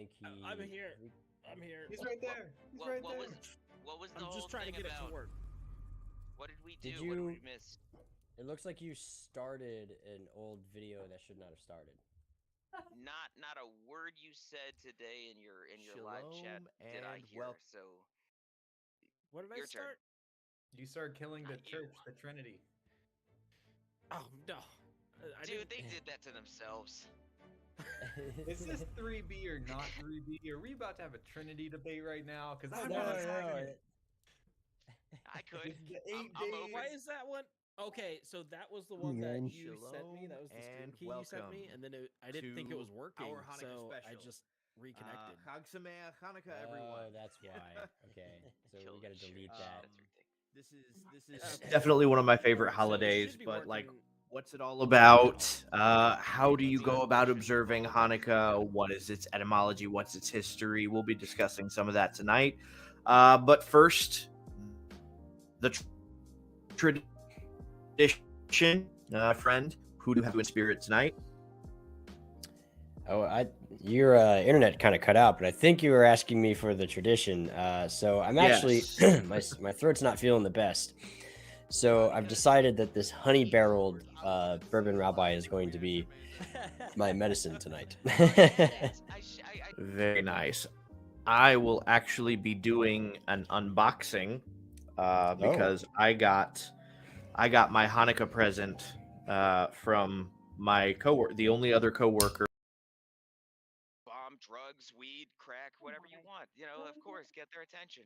think he. I'm here. I'm here. He's right there. He's What, right what there. was what was the I'm whole just trying to thing get about? it to work. What did we Did do? What did you- we miss? It looks like you started an old video that should not have started. Not a word you said today in your live chat Shalom did I and hear. welcome. So What did I Your turn. start? You start killing the Not you. church, the Trinity. Oh no. I dude, didn't- they did that to themselves. Is this 3B or not 3B? Are we about to have a Trinity debate right now? Because I No, want no, to no, talk. I could. This is the I'm 8 days. open. Why is that one? Okay, so that was the one that Again. you sent me. That was the stream And key you sent me, welcome and then I didn't think it was to working, our Hanukkah so I special. just reconnected. Chag Sameach Hanukkah, everyone. Oh, that's why. Okay, so we Killed gotta the shit. delete Um, that. That's ridiculous. This is Okay. definitely one of my favorite So it holidays, should be but like, working. what's it all about? How do you go about observing Hanukkah? What is its etymology? What's its history? We'll be discussing some of that tonight. But first, the tradition, friend. Who do you have in spirit tonight? Oh, your internet kind of cut out, but I think you were asking me for the tradition. So I'm actually Yes. my throat's not feeling the best. So I've decided that this honey barreled bourbon rabbi is going to be my medicine tonight. Very nice. I will actually be doing an unboxing because I got my Hanukkah present from my coworker, the only other coworker. Bomb, drugs, weed, crack, whatever you want. You know, of course, get their attention.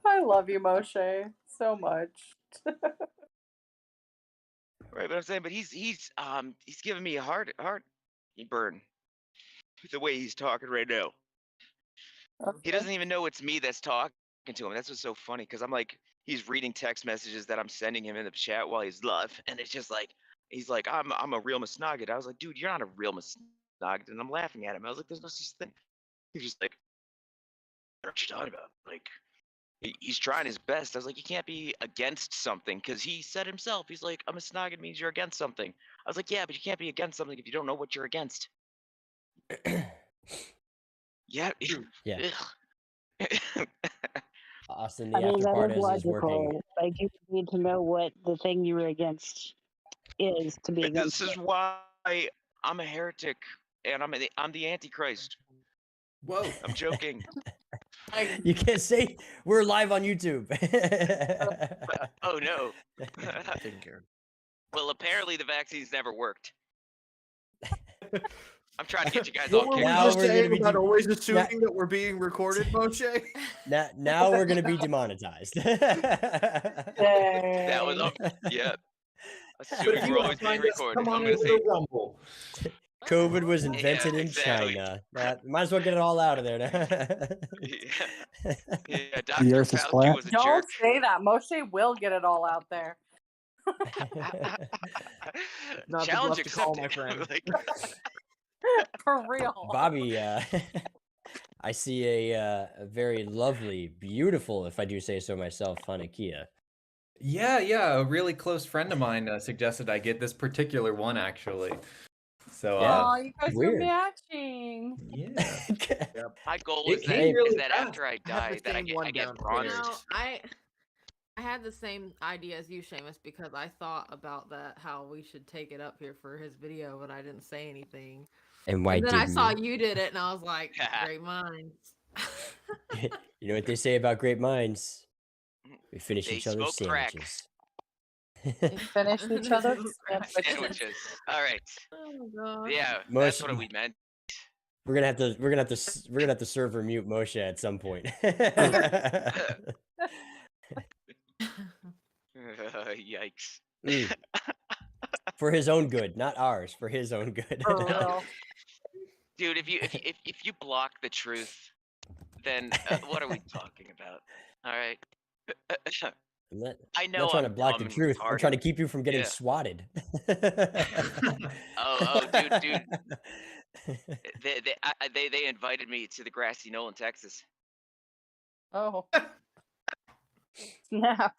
I love you, Moshe, so much. Right, but I'm saying, but he's giving me a heart burn with the way he's talking right now. He doesn't even know it's me that's talking to him. That's what's so funny, because I'm like, he's reading text messages that I'm sending him in the chat while he's live, and it's just like, he's like, I'm a real Masnagid. I was like, dude, you're not a real Masnagid, and I'm laughing at him. I was like, there's no such thing. He's just like, what are you talking about? Like, he's trying his best. I was like, you can't be against something, because he said himself, he's like, a Masnagid means you're against something. I was like, yeah, but you can't be against something if you don't know what you're against. Yeah. Yeah. Ugh. Austin, the I mean, after that part is is working. logical. Like, you need to know what the thing you were against is to be against This is it. why I'm a heretic and I'm the Antichrist. Whoa. I'm joking. You can't say we're live on YouTube. Oh no. Taking care. Well, apparently the vaccines never worked. I'm trying to get you guys What all were we kicked Now out. just we're gonna saying be about de- always assuming that we're being recorded, Moshe? now we're gonna be demonetized. That was yeah. But Assuming if we're you always being find us, recorded. come I'm on gonna over say to Rumble. COVID was invented in exactly. China. Might as well get it all out of there now. yeah, The Dr. Earth is Fauci flat. was a Don't jerk. say that. Moshe will get it all out there. Not the Challenge bluff to call, accepted. my friend. Like, For real. Bobby, I see a very lovely, beautiful, if I do say so myself, Hanukkah. Yeah, a really close friend of mine suggested I get this particular one, actually. So, Yeah. Oh, you guys Weird. are matching. yeah. my goal It is came that, really is that fast. after I I have die, the that I same get, one I get downstairs. bronzed. No, I had the same idea as you, Seamus, because I thought about that, how we should take it up here for his video, but I didn't say anything. And why And then I didn't saw you? you did it, and I was like, great minds. You know what they say about great minds? We finish They each other's smoke crack. sandwiches. You finish each other's sandwiches. Sandwiches. All right. Oh god. Yeah, Moshe- that's what we meant. We're gonna have to server mute Moshe at some point. Yikes. For his own good, not ours. For his own good. For real. Dude, if you block the truth, then what are we talking about? All right. I I'm know not trying I'm to block the dumb and truth. I'm trying to retarded. keep you from getting Yeah. swatted. Oh, dude. They invited me to the grassy knoll in Texas. Oh. Snap.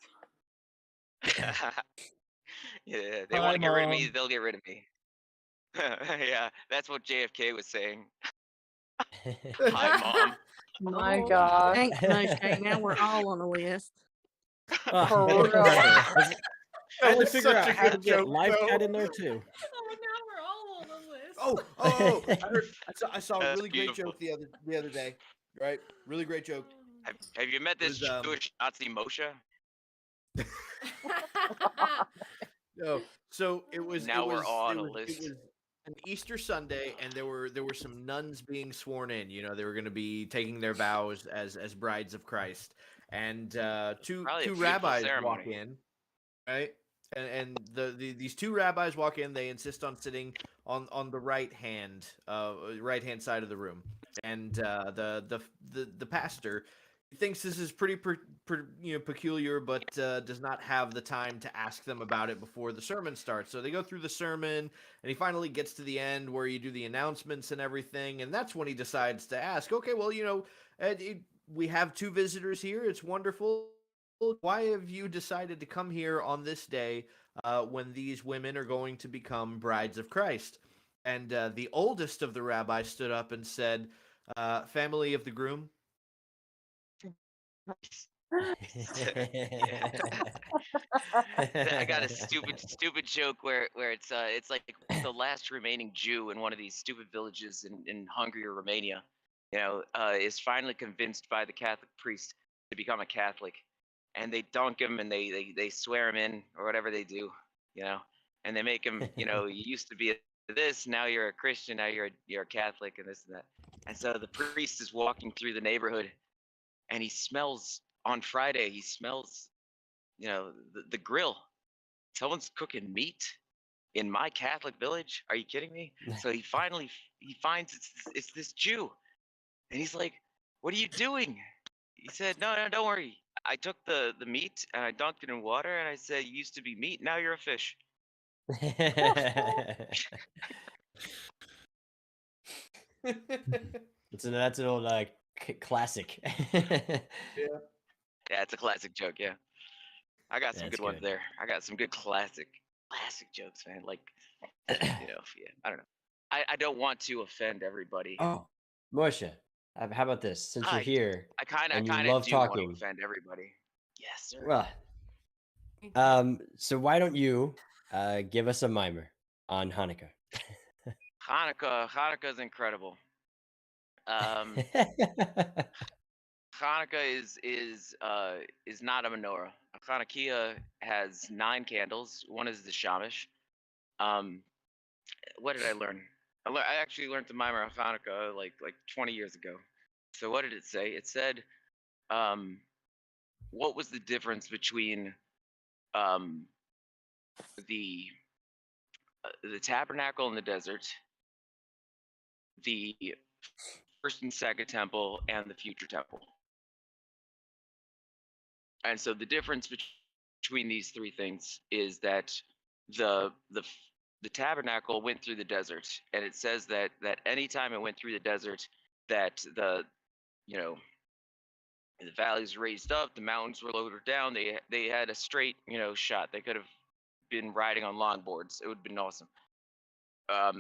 Yeah, they Hi, want to get rid of me, Mom. they'll get rid of me. Yeah, that's what JFK was saying. Hi, Mom. My Oh, gosh. Thanks, Moshe. Now we're all on the list. For That's real. incredible. I had to was figure such out a how to good get joke, live though. chat in there too. Oh, now we're all on the list. Oh! I saw a That's really great beautiful. joke the other day. Right, really great joke. Have you met this was, Jewish Nazi Moshe? No, so it was Now we're all on a it list. was an Easter Sunday, and there were some nuns being sworn in. You know, they were going to be taking their vows as brides of Christ, and two Probably a two beautiful rabbis walk ceremony. in, right? And these two rabbis walk in. They insist on sitting on the right hand side of the room, and the pastor thinks this is pretty peculiar, but does not have the time to ask them about it before the sermon starts. So they go through the sermon, and he finally gets to the end where you do the announcements and everything, and that's when he decides to ask, okay, well, we have two visitors here. It's wonderful. Why have you decided to come here on this day when these women are going to become brides of Christ? And the oldest of the rabbis stood up and said, family of the groom. I got a stupid joke where it's like the last remaining Jew in one of these stupid villages in Hungary or Romania, is finally convinced by the Catholic priest to become a Catholic, and they dunk him and they swear him in or whatever they do, and they make him, you used to be this, now you're a Christian, now you're a Catholic, and this and that, and so the priest is walking through the neighborhood, and he smells on Friday. He smells, the grill. Someone's cooking meat in my Catholic village. Are you kidding me? So he finds it's this Jew, and he's like, "What are you doing?" He said, "No, no, don't worry. I took the meat and I dunked it in water, and I said, you used to be meat. Now you're a fish." That's an old classic. Yeah, it's a classic joke. Yeah, I got some That's good ones good. there. I got some good classic jokes, man. Like, yeah, I don't know. I don't want to offend everybody. Oh, Moshe, how about this? Since you're I here I kind and you of love do want to talking, offend everybody. Yes, sir. well, so why don't you give us a mimer on Hanukkah? Hanukkah is incredible. Hanukkah is not a menorah. Hanukkah has 9 candles. One is the shamash. Um, what did I learn? I actually learned the mimer of Hanukkah like 20 years ago. So what did it say? It said, what was the difference between um, the tabernacle in the desert, the first and second temple, and the future temple? And so the difference between these 3 things is that the the the tabernacle went through the desert, and it says that anytime it went through the desert, that you know the valleys raised up, the mountains were lowered down. They had a straight shot. They could have been riding on longboards. It would have been awesome.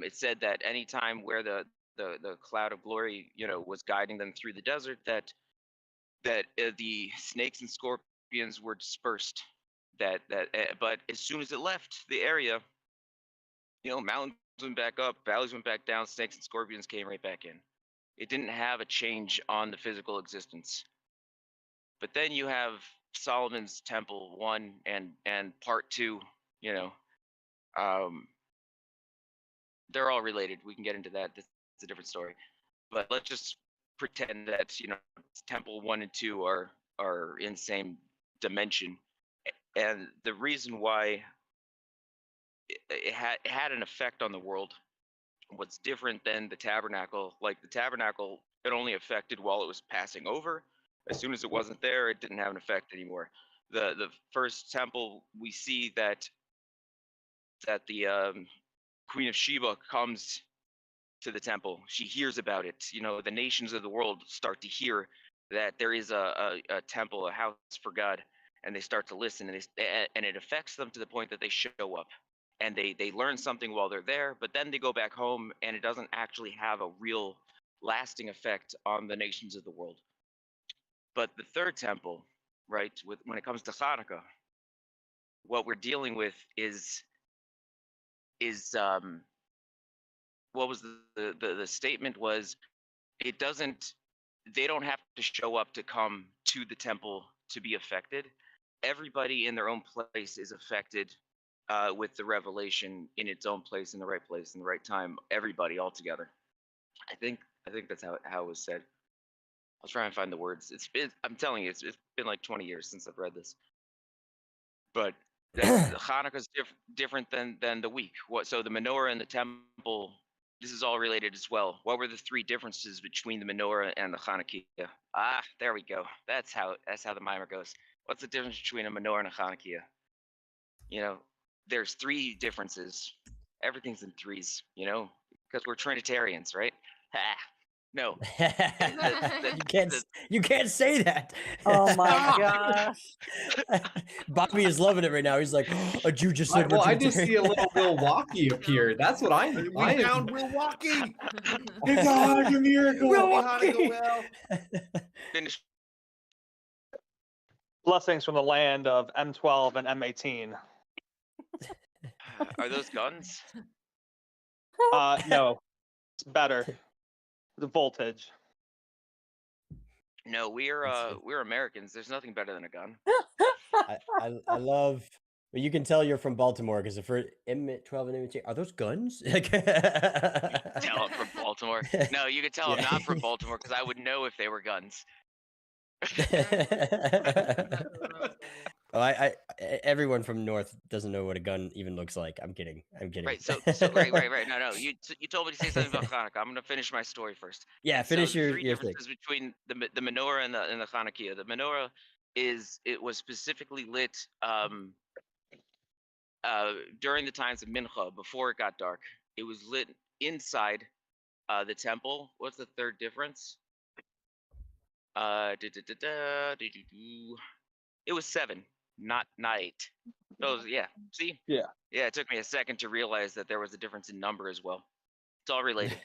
It said that anytime where the cloud of glory was guiding them through the desert, that the snakes and scorpions were dispersed. But as soon as it left the area, mountains went back up, valleys went back down, snakes and scorpions came right back in. It didn't have a change on the physical existence. But then you have Solomon's Temple 1 and Part 2. Um, they're all related. We can get into that. It's a different story. But let's just pretend that Temple 1 and 2 are in the same dimension. And the reason why it had an effect on the world was different than the tabernacle. Like the tabernacle, it only affected while it was passing over. As soon as it wasn't there, it didn't have an effect anymore. The first temple, we see that the Queen of Sheba comes to the temple. She hears about it. The nations of the world start to hear that there is a temple, a house for God, and they start to listen, and it affects them to the point that they show up, and they learn something while they're there. But then they go back home, and it doesn't actually have a real lasting effect on the nations of the world. But the third temple, right, when it comes to Hanukkah, what we're dealing with is what was the statement was, it doesn't, they don't have to show up to come to the temple to be affected. Everybody in their own place is affected with the revelation in its own place, in the right place, in the right time. Everybody all together. I think that's how it was said. I'll try and find the words. I'm telling you, it's been like 20 years since I've read this. But Hanukkah is different than the week. So the menorah and the temple. This is all related as well. What were the three differences between the menorah and the Hanukkah? Ah, there we go. That's how the mimer goes. What's the difference between a menorah and a Hanukkah? You know, there's three differences. Everything's in threes. Because we're Trinitarians, right? Ah, no. You can't say that. Oh my gosh. Bobby is loving it right now. He's like, a Jew just said we're I just see a Trinitarian." little Milwaukee appear. That's what I We found Milwaukee. It's a Hanukkah miracle. Happy Hanukkah, Will. Finish. Blessings from the land of M12 and M18. Are those guns? No, it's better. The voltage. No, we're Americans. There's nothing better than a gun. I love. But you can tell you're from Baltimore because the first M12 and M18 are those guns? Tell I'm from Baltimore. No, you could tell I'm not from Baltimore because I would know if they were guns. Oh, everyone from North doesn't know what a gun even looks like. I'm kidding. Right. So right. No. You told me to say something about Hanukkah. I'm gonna finish my story first. Yeah, And finish so the your three thing. differences between the menorah and the Hanukkah. The menorah it was specifically lit during the times of Mincha, before it got dark. It was lit inside the temple. What's the third difference? It was 7, not 8. Those, yeah. See? Yeah. Yeah, it took me a second to realize that there was a difference in number as well. It's all related.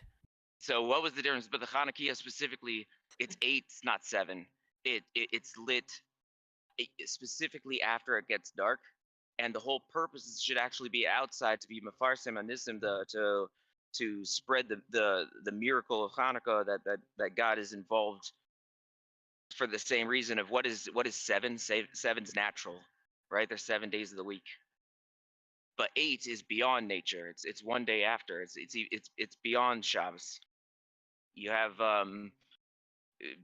So what was the difference? But the Hanukkah specifically, it's 8, it's not 7. It's lit specifically after it gets dark, and the whole purpose is should actually be outside to be mafarsim anisim to spread the miracle of Hanukkah that God is involved for the same reason of what is 7? Seven's natural, right? There's 7 days of the week. But 8 is beyond nature. It's one day after. It's beyond Shabbos. You have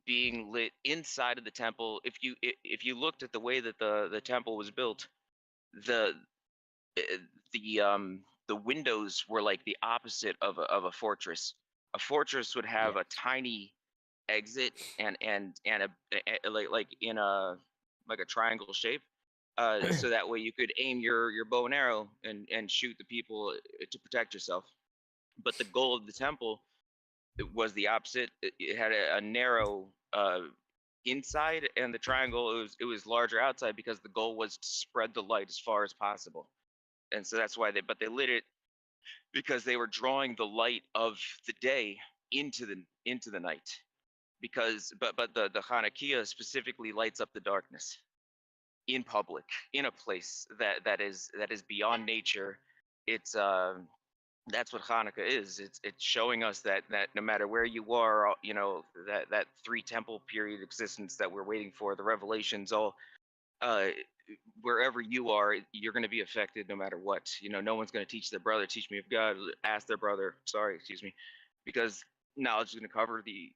being lit inside of the temple. If you looked at the way that the temple was built, the windows were like the opposite of a fortress. A fortress would have a tiny exit and like in a triangle shape, so that way you could aim your bow and arrow and shoot the people to protect yourself. But the goal of the temple was the opposite. It had a narrow inside, and the triangle it was larger outside because the goal was to spread the light as far as possible. And so that's why they lit it because they were drawing the light of the day into the night. Because but the Hanukkah specifically lights up the darkness in public, in a place that is beyond nature. It's that's what Hanukkah is. It's showing us that no matter where you are, that 3 temple period existence that we're waiting for, the revelations, all wherever you are, you're going to be affected no matter what. No one's going to teach their brother, teach me of God, ask their brother, because knowledge is going to cover the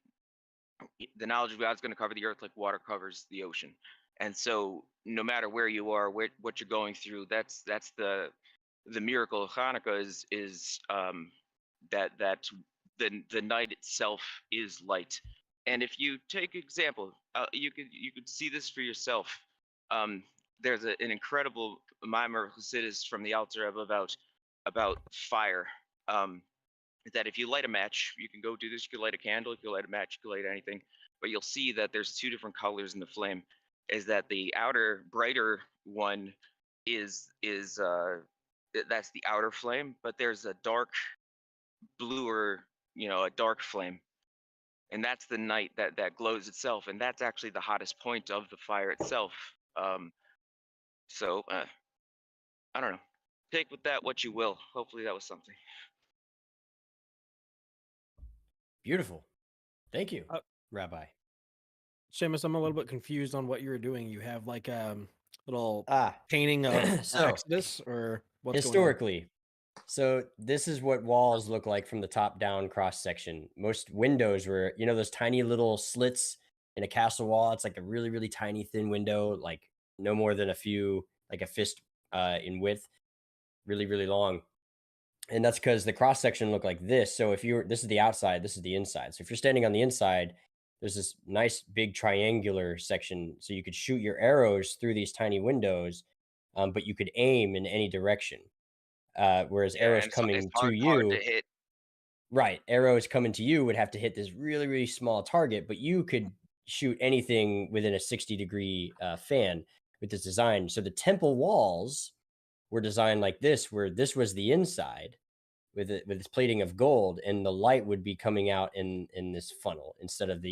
knowledge of God is going to cover the earth like water covers the ocean. And so no matter where you are, what you're going through, that's the miracle of Hanukkah is that the night itself is light. And if you take example, you could see this for yourself. There's an incredible mimer Hasidus from the Alter Rebbe about fire. That if you light a match, you can go do this. You can light a candle, you can light a match, you can light anything, but you'll see that there's 2 different colors in the flame. Is that the outer brighter one is that's the outer flame, but there's a dark bluer, a dark flame. and that's the night that glows itself, and that's actually the hottest point of the fire itself. So I don't know. Take with that what you will. Hopefully that was something. Beautiful. Thank you, Uh, Rabbi. Seamus, I'm a little bit confused on what you were doing. You have like little Ah, painting of so Exodus, or what's going on? historically, so this is what walls look like from the top down cross section. Most windows were, you know, those tiny little slits in a castle wall. It's like a really, really tiny thin window, like no more than like a fist in width, really, really long. And that's because the cross section looked like this. So this is the outside, this is the inside. So if you're standing on the inside, there's this nice big triangular section. So you could shoot your arrows through these tiny windows, but you could aim in any direction. Whereas Yeah, arrows and it's coming to hard you, to hit. right? Arrows coming to you would have to hit this really, really small target, but you could shoot anything within a 60-degree fan with this design. So the temple walls were designed like this, where this was the inside with this plating of gold, and the light would be coming out in this funnel instead of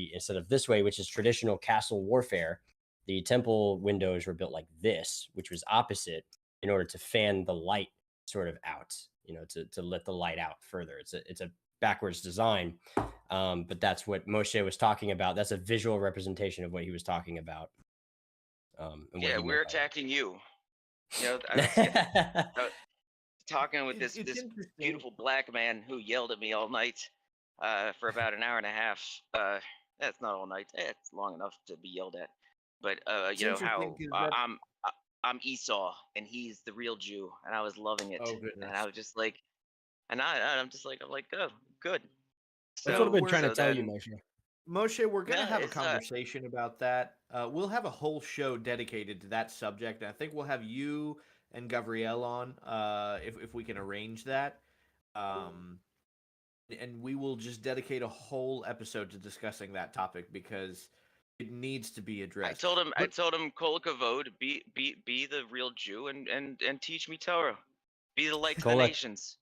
this way, which is traditional castle warfare. The temple windows were built like this, which was opposite, in order to fan the light sort of out, you know, to let the light out further. It's a backwards design, but that's what Moshe was talking about. That's a visual representation of what he was talking about. And what Yeah, he we're meant by attacking you. You know, I that. was talking with this It's this interesting. beautiful black man who yelled at me all night for about an hour and a half. That's not all night. It's long enough to be yelled at. But It's you know interesting how 'cause that- I'm Esau and he's the real Jew, and I was loving it. Oh, And goodness. I was just like, I'm like, oh, good. That's what I've been we're- trying to so tell you, then- Moshe. Moshe, we're going to No, have a it's, conversation about that. We'll have a whole show dedicated to that subject. And I think we'll have you and Gabrielle on if we can arrange that. And we will just dedicate a whole episode to discussing that topic because it needs to be I addressed. told him Kol Kavod, be the real Jew and teach me Torah. Be the like of the Kol- nations.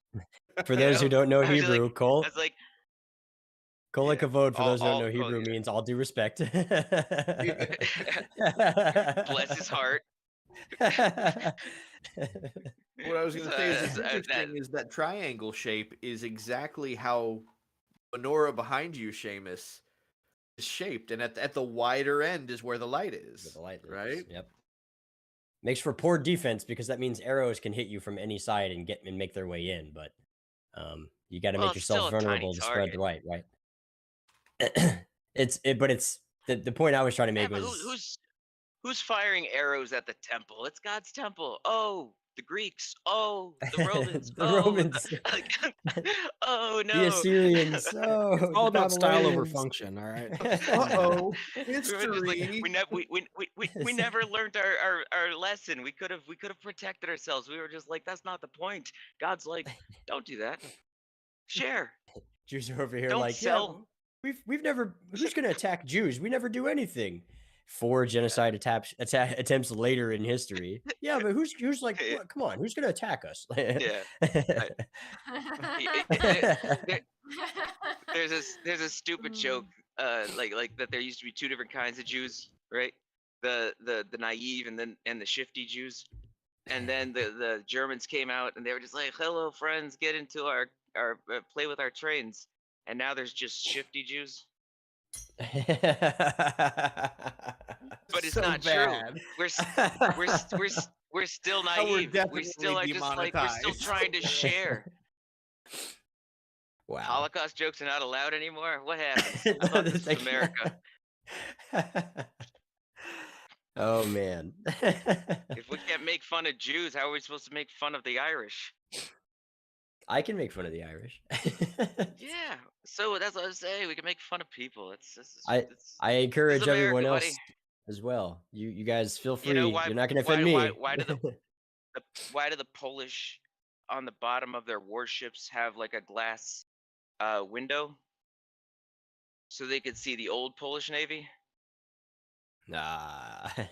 For those who don't know I was Hebrew, like- Kol I was like, Kol yeah, Kavod, for those who don't all- know Hebrew, yeah. means all due respect. Bless his heart. What I was going to say is So, what's interesting is that triangle shape is exactly how menorah behind you, Seamus, is shaped, and at the wider end is where the light is. The light lives, right? Yep. Makes for poor defense because that means arrows can hit you from any side and make their way in, but you got to Well, make it's still yourself a tiny vulnerable to spread the target. light, right? It's the point I was trying to Yeah, make but was who's firing arrows at the temple? It's God's temple. Oh, the Greeks. Oh, the Romans. the oh, Romans, like, oh no. the Assyrians. Oh, It's all the about style over Babylonians. function. All right. Uh-oh, We were just like, history. we never learned our lesson. We could have protected ourselves. We were just like, that's not the point. God's like, don't do that. Share. Jews are over here Don't like, sell. yeah, we've never. Who's going to attack Jews? We never do anything. 4 genocide attempts later in history. Yeah, but who's like, Yeah. "What? Come on, who's going to attack us? Yeah. There's a stupid joke like that there used to be 2 different kinds of Jews, right? The naive and the shifty Jews. And then the Germans came out and they were just like, hello friends, get into our play with our trains. And now there's just shifty Jews. But it's So not bad. true. We're still Now we're naive. We still are definitely just like we're still demonetized. trying to share. Wow. Holocaust jokes are not allowed anymore. What happened? I thought this was America. Oh man. If we can't make fun of Jews, how are we supposed to make fun of the Irish? I can make fun of the Irish. Yeah. So that's what I was saying. We can make fun of people. I encourage America, everyone else buddy. as well. You guys feel free. You know why? You're not going to offend me. Why do the Polish on the bottom of their warships have like a glass window so they could see the old Polish Navy? Nah. Wow.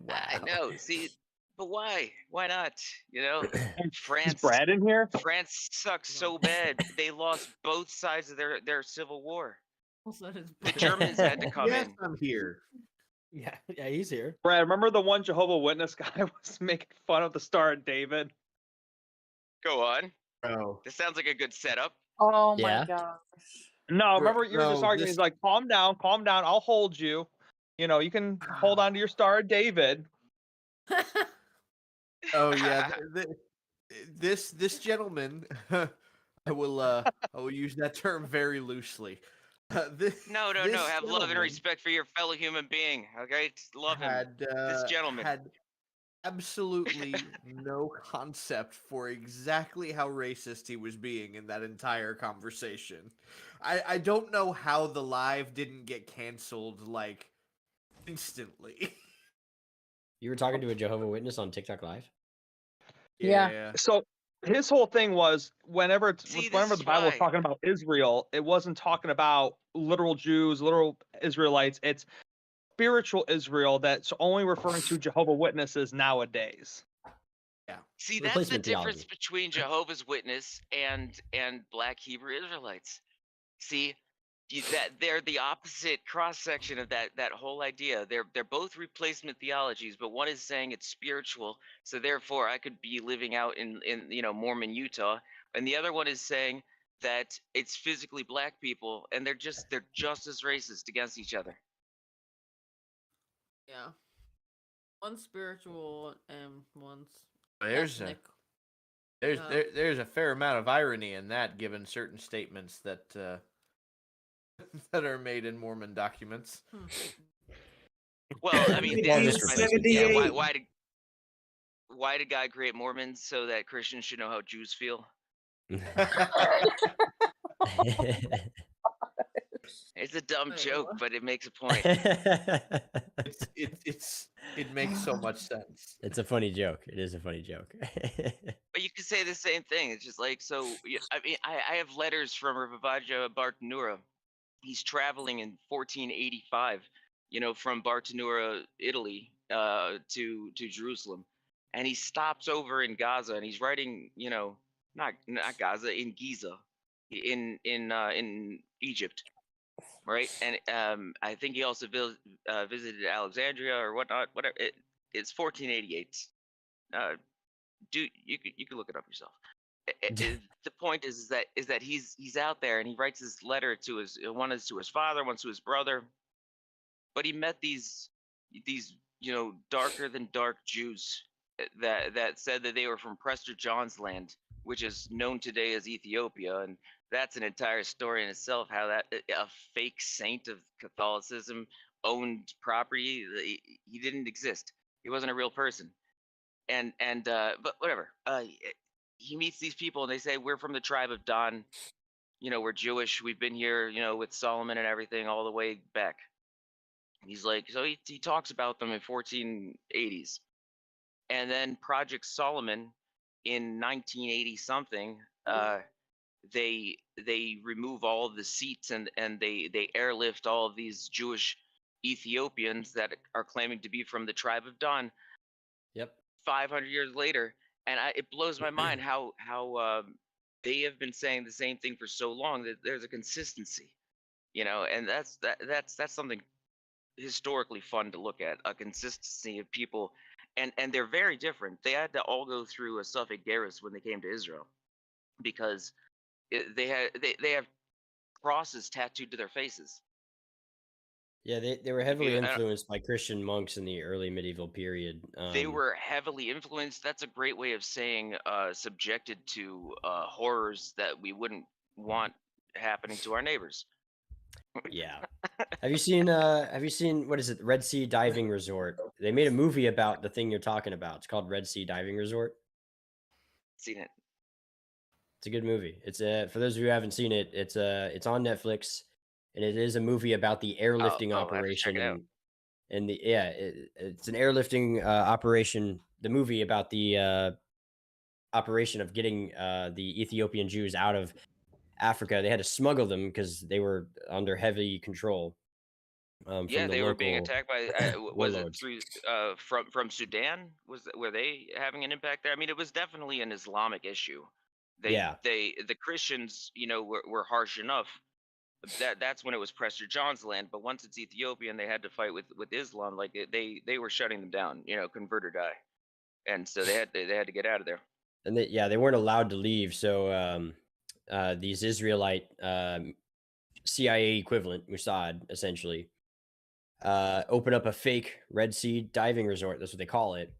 I know. See, but why? Why not? You know, Is France. Brad in here? France sucks so bad. They lost both sides of their civil war. The Germans had to come Yes, in. I'm here. Yeah, yeah, he's here. Brad, remember the one Jehovah Witness guy was making fun of the Star of David? Go on. Bro, This sounds like a good setup. Oh Yeah. my gosh. No, remember you were just no, arguing. He's like, calm down, I'll hold you. You know, you can hold on to your Star of David. oh yeah, this gentleman, I will use that term very loosely. No. This Have love and gentleman respect for your fellow human being. Okay, love him. had This gentleman. had absolutely no concept for exactly how racist he was being in that entire conversation. I don't know how the live didn't get canceled like instantly. You were talking to a Jehovah Witness on TikTok Live? Yeah. So his whole thing was whenever See, this whenever is the Bible was why. talking about Israel, it wasn't talking about literal Jews, literal Israelites. It's spiritual Israel that's only referring to Jehovah Witnesses nowadays. Yeah. See, that's the Replacement difference theology. between Jehovah's Witness and Black Hebrew Israelites. See, that they're the opposite cross section of that whole idea. They're both replacement theologies, but one is saying it's spiritual, so therefore I could be living out in Mormon Utah, and the other one is saying that it's physically black people, and they're just as racist against each other. Yeah. One's spiritual and one's There's ethnic. there's a fair amount of irony in that, given certain statements that that are made in Mormon documents. Well, I mean, All this just is replacement yeah. theology. Why did God create Mormons so that Christians should know how Jews feel? It's a dumb Wait, joke, what? but it makes a point. It makes so much sense. It's a funny joke. It is a funny joke. But you could say the same thing. It's just like, so, I mean, I have letters from Ravavaja Bartanura. He's traveling in 1485, from Bartanura, Italy, to Jerusalem. And he stops over in Gaza and he's writing, not Gaza, in Giza, in Egypt. Right. And I think he also visited Alexandria or whatnot, whatever. It's 1488. You can look it up yourself. The point is that he's out there and he writes this letter to one is to his father, one's to his brother, but he met these darker than dark Jews that said that they were from Prester John's land, which is known today as Ethiopia, and that's an entire story in itself. How that a fake saint of Catholicism owned property. He didn't exist. He wasn't a real person. But whatever. He meets these people and they say, we're from the tribe of Dan. We're Jewish. We've been here, with Solomon and everything all the way back. He's like, so he talks about them in 1480s. And then Project Solomon in 1980 something, they remove all of the seats and they airlift all of these Jewish Ethiopians that are claiming to be from the tribe of Dan. Yep. 500 years later, and it blows my mind how they have been saying the same thing for so long that there's a consistency, and that's something historically fun to look at, a consistency of people, and they're very different. They had to all go through a Suffolk Garris when they came to Israel, because they have crosses tattooed to their faces. Yeah, they were heavily influenced by Christian monks in the early medieval period. They were heavily influenced. That's a great way of saying subjected to horrors that we wouldn't want happening to our neighbors. Yeah. Have you seen what is it, Red Sea Diving Resort? They made a movie about the thing you're talking about. It's called Red Sea Diving Resort. Seen it. It's a good movie. It's for those of you who haven't seen it, it's on Netflix, and it is a movie about the airlifting operation. And it's an airlifting operation. The movie about the operation of getting the Ethiopian Jews out of Africa. They had to smuggle them because they were under heavy control. Yeah, they were being attacked by was it warlords. through from Sudan? Were they having an impact there? I mean, it was definitely an Islamic issue. The Christians, were harsh enough, that's when it was Prester John's land. But once it's Ethiopian, they had to fight with Islam. Like they were shutting them down. Convert or die, and so they had to get out of there. And they weren't allowed to leave. So these Israelite CIA equivalent, Mossad, essentially, open up a fake Red Sea diving resort. That's what they call it.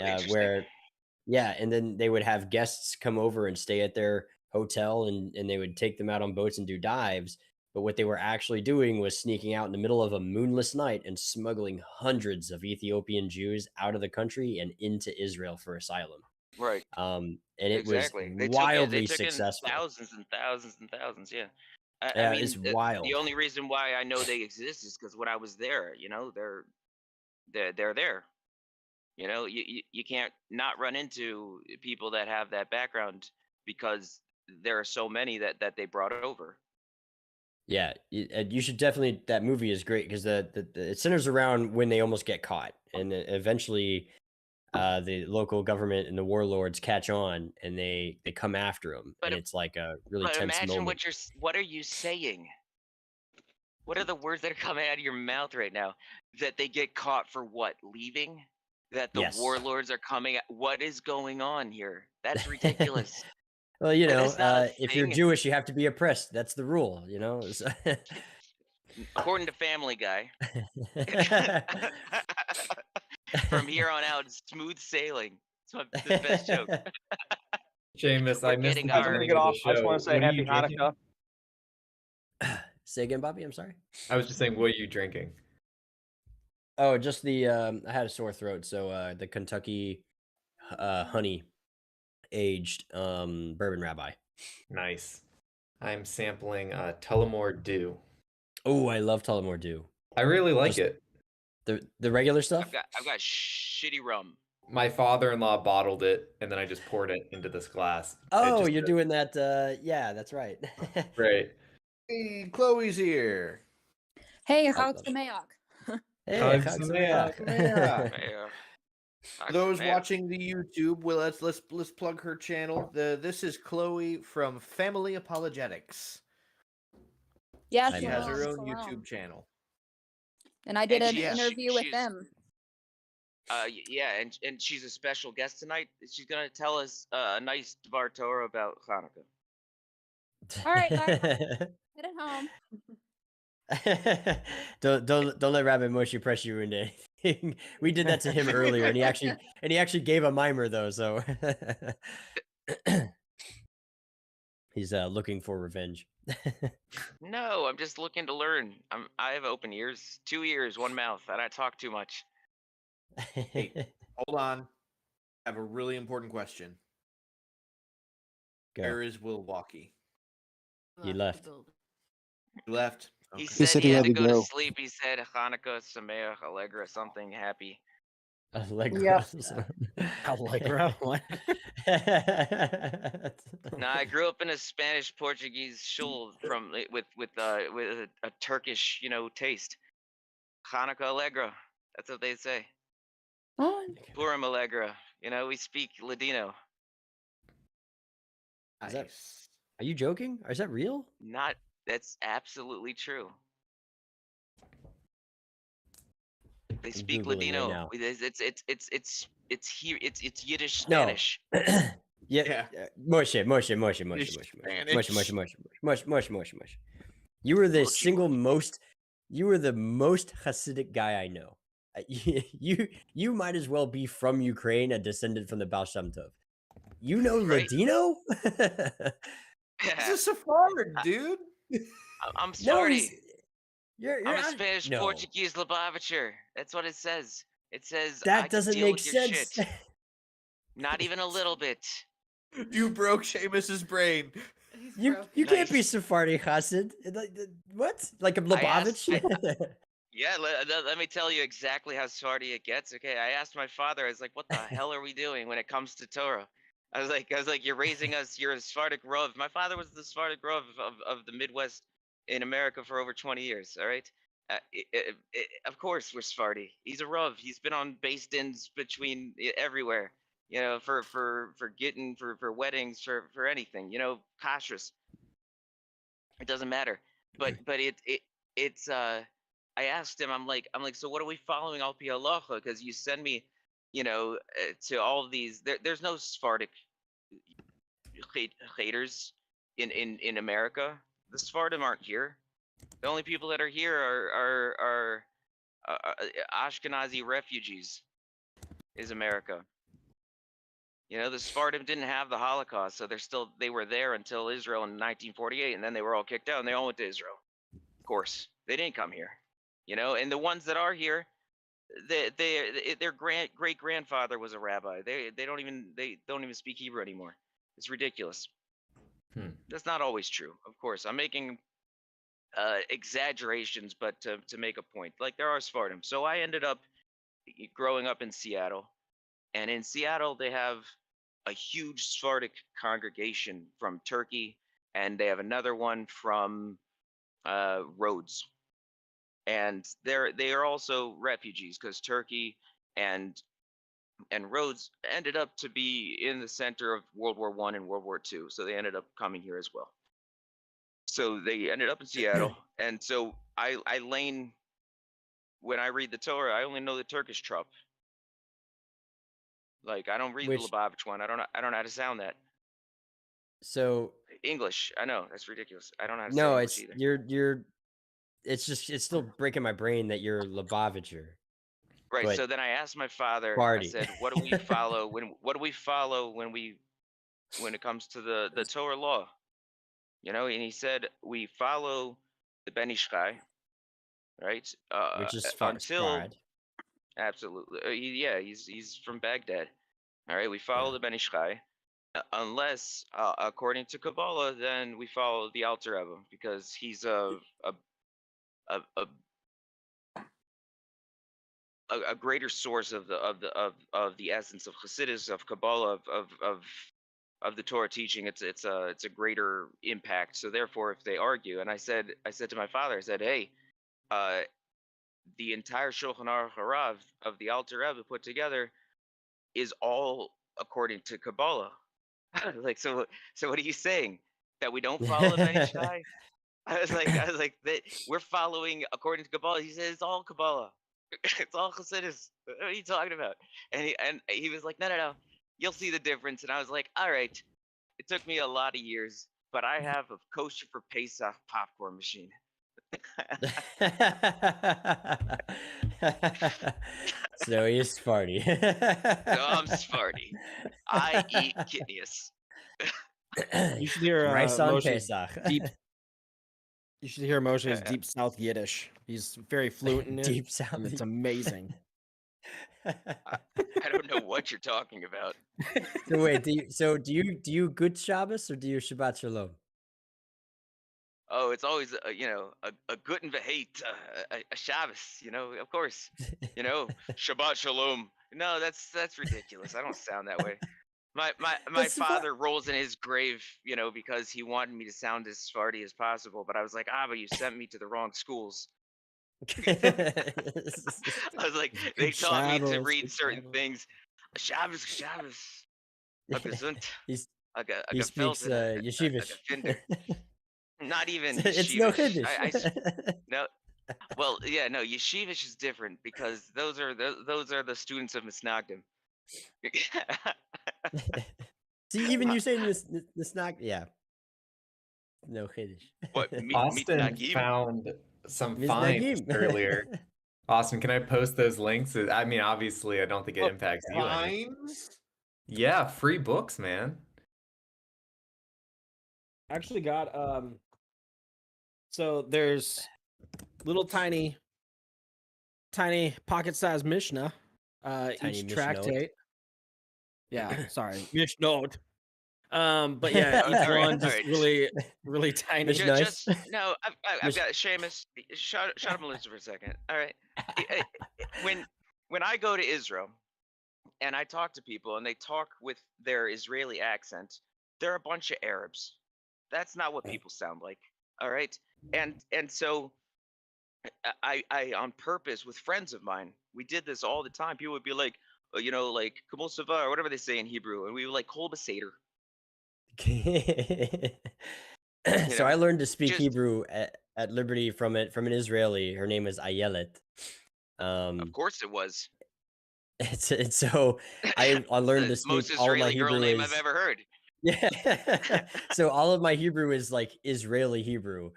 Interesting. And then they would have guests come over and stay at their hotel, and they would take them out on boats and do dives. But what they were actually doing was sneaking out in the middle of a moonless night and smuggling hundreds of Ethiopian Jews out of the country and into Israel for asylum. Right. And it Exactly. was wildly They took in successful. thousands and thousands and thousands. Yeah. Yeah, it's wild. The only reason why I know they exist is because when I was there, they're there. You can't not run into people that have that background because there are so many that they brought over. Yeah, you should definitely. That movie is great because it centers around when they almost get caught, and eventually, the local government and the warlords catch on, and they come after them, and it's like a really But tense imagine moment. what are you saying? What are the words that are coming out of your mouth right now? That they get caught for what? Leaving? That the Yes. warlords are coming? What is going on here? That's ridiculous. Well, That's not a if you're thing. Jewish, you have to be oppressed. That's the rule, According to Family Guy. From here on out, smooth sailing. It's the best joke. Seamus, I missed the Guys, I'm gonna beginning get of the off. I just show. want to say What are Happy you drinking? Hanukkah. Say again, Bobby. I'm sorry. I was just saying, what are you drinking? Oh, just the I had a sore throat, so the Kentucky honey aged bourbon rabbi. Nice. I'm sampling Tullamore Dew. Oh, I love Tullamore Dew. I really like it. The regular stuff. I've got shitty rum. My father-in-law bottled it, and then I just poured it into this glass. Oh, you're doing that. Yeah, that's right. Right. Hey, Chloe's here. Hey, how's the Mayock? Hey, Chag Chag Sameach. Sameach. For those watching the YouTube, well, let's plug her channel. This is Chloe from Family Apologetics. Yes, She has her own YouTube channel. And I did an she's- interview with she's- them. Yeah, and she's a special guest tonight. She's gonna tell us a nice Dvar Torah about Hanukkah. All right, guys, head home. don't let Rabbi Moshe press you into anything. We did that to him earlier, and he actually gave a mimer though. So he's looking for revenge. No, I'm just looking to learn. I have open ears, 2 ears, 1 mouth, and I talk too much. Hey, hold on. I have a really important question. Go. Where is Milwaukee? He left. He left. He Okay. said he had to go to sleep. He said Hanukkah, Sameach, Allegra, something happy. Allegra. Allegra. What? No, I grew up in a Spanish Portuguese shul with a Turkish, taste. Hanukkah Allegra. That's what they say. Purim Allegra. We speak Ladino. Nice. Are you joking? Or is that real? That's absolutely true. They speak Googling Ladino. right now. It's here. It's Yiddish No. Spanish. Yeah. Moshe. You were the most Hasidic guy I know. You might as well be from Ukraine, a descendant from the Baal Shem Tov. You know Ladino? He's a Sephardic, dude. I'm sorry. You're I'm a Spanish no. Portuguese Lubavitcher. That's what it says. It says That I can doesn't deal make with your sense. shit. Not even a little bit. You broke Seamus's brain. You can't be Sephardi Hasid. What? Like a Lubavitch? Yeah, let me tell you exactly how Sephardi it gets. Okay, I asked my father. I was like, "What the hell are we doing when it comes to Torah?" I was like, "You're raising us. You're a Sephardic Rav." My father was the Sephardic Rav of the Midwest in America for over 20 years. All right. Of course, we're Sephardi. He's a Rav. He's been on based ins between everywhere. For getting for weddings for anything. Kashrus. It doesn't matter. But it's I asked him, I'm like, so what are we following al pi halacha? Because you send me, to all of these. There's no Sephardic haters in America. The Sephardim aren't here. The only people that are here are Ashkenazi refugees. Is America. The Sephardim didn't have the Holocaust, so they were there until Israel in 1948, and then they were all kicked out, and they all went to Israel. Of course, they didn't come here. And the ones that are here, their great grandfather was a rabbi. They don't even speak Hebrew anymore. It's ridiculous. That's not always true, of course. I'm making exaggerations, but to make a point, like there are Sephardim. So I ended up growing up in Seattle, and in Seattle they have a huge Sephardic congregation from Turkey, and they have another one from Rhodes, and they are also refugees because Turkey and Rhodes ended up to be in the center of World War I and World War II, so they ended up coming here as well. So they ended up in Seattle, and so I lane when I read the Torah, I only know the Turkish trup. Like I don't read the Lubavitch one. I don't know how to sound that. So English, I know that's ridiculous. I don't know how to no, say it's English either. you're. It's still breaking my brain that you're Lubavitcher. Right. But So then I asked my father. I Party. said, "What do we follow when it comes to the Torah law?" And he said, "We follow the Ben Ish Chai, right? Which is Until Sfarad. absolutely, he's from Baghdad. All right, we follow the Ben Ish Chai, unless according to Kabbalah, then we follow the Alter Rebbe because he's a greater source of the essence of Chassidus, of Kabbalah, of the Torah teaching. It's a greater impact. So therefore, if they argue, and I said to my father, I said, hey, the entire Shulchan Aruch Harav of the Alter Rebbe put together is all according to Kabbalah. Like, so what are you saying? That we don't follow the Ben Ish Chai? I was like that we're following according to Kabbalah. He said it's all Kabbalah. It's all Chassidus. What are you talking about? And he was like, no, you'll see the difference. And I was like, all right. It took me a lot of years, but I have a kosher for Pesach popcorn machine. So he's Sephardi. So I'm Sephardi. I eat kidneys. You should hear rice on Moshe's Pesach. deep. You should hear Moshe's deep South Yiddish. He's very fluent in it. Deep South. And it's amazing. I don't know what you're talking about. So wait, do you good Shabbos or do you Shabbat Shalom? Oh, it's always a good and hate a Shabbos, of course, Shabbat Shalom. No, that's ridiculous. I don't sound that way. My father rolls in his grave, because he wanted me to sound as Sephardi as possible. But I was like, but you sent me to the wrong schools. I was like, they taught me to read certain things. Shabbos, a gesund, he a speaks Yeshivish. Not even It's no Yeshivish. Kiddush. No. Well, yeah, no. Yeshivish is different because those are the students of Misnagdim. See, even you saying this not, yeah. No Kiddush. What? Austin found some finds earlier. Austin, can I post those links? I mean, obviously, I don't think it impacts you. Finds? Yeah, free books, man. I actually got so there's little tiny pocket-sized Mishnah, each tractate. Yeah, sorry, Mishnot. But yeah, each one just really tiny. No, I've got Seamus. Shut up, Melissa, for a second. All right. When I go to Israel and I talk to people and they talk with their Israeli accent, they're a bunch of Arabs. That's not what people sound like. All right. And so I on purpose with friends of mine, we did this all the time. People would be like, like Kabul Sava or whatever they say in Hebrew, and we would like Kol Beseder. So I learned to speak just Hebrew at Liberty from an Israeli. Her name is Ayelet. of course it was. It's so I It's learned the to speak most all of my Israeli girl Hebrew name I've is ever heard. yeah. So all of my Hebrew is like Israeli Hebrew.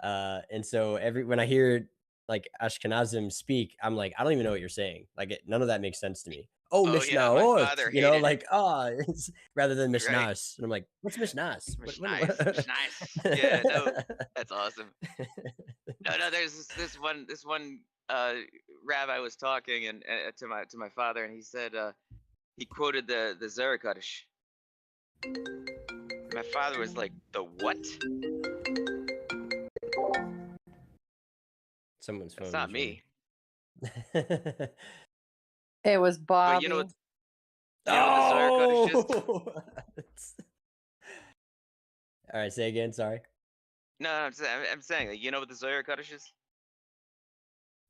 And so when I hear like Ashkenazim speak, I'm like, I don't even know what you're saying. Like none of that makes sense to me. Oh, Oh yeah, my Mishnahot, father hated like it's rather than right. Mishnas. And I'm like, what's Mishnas? Nice. Yeah, no, that's awesome. No, there's this one rabbi was talking and to my father, and he said he quoted the Zerakadosh. My father was like, the what? Someone's phone. That's not is me. It was But Bobby. you know what the Zohar Kodesh is? All right, say again. Sorry. No, I'm saying that you know what the Zohar Kodesh is?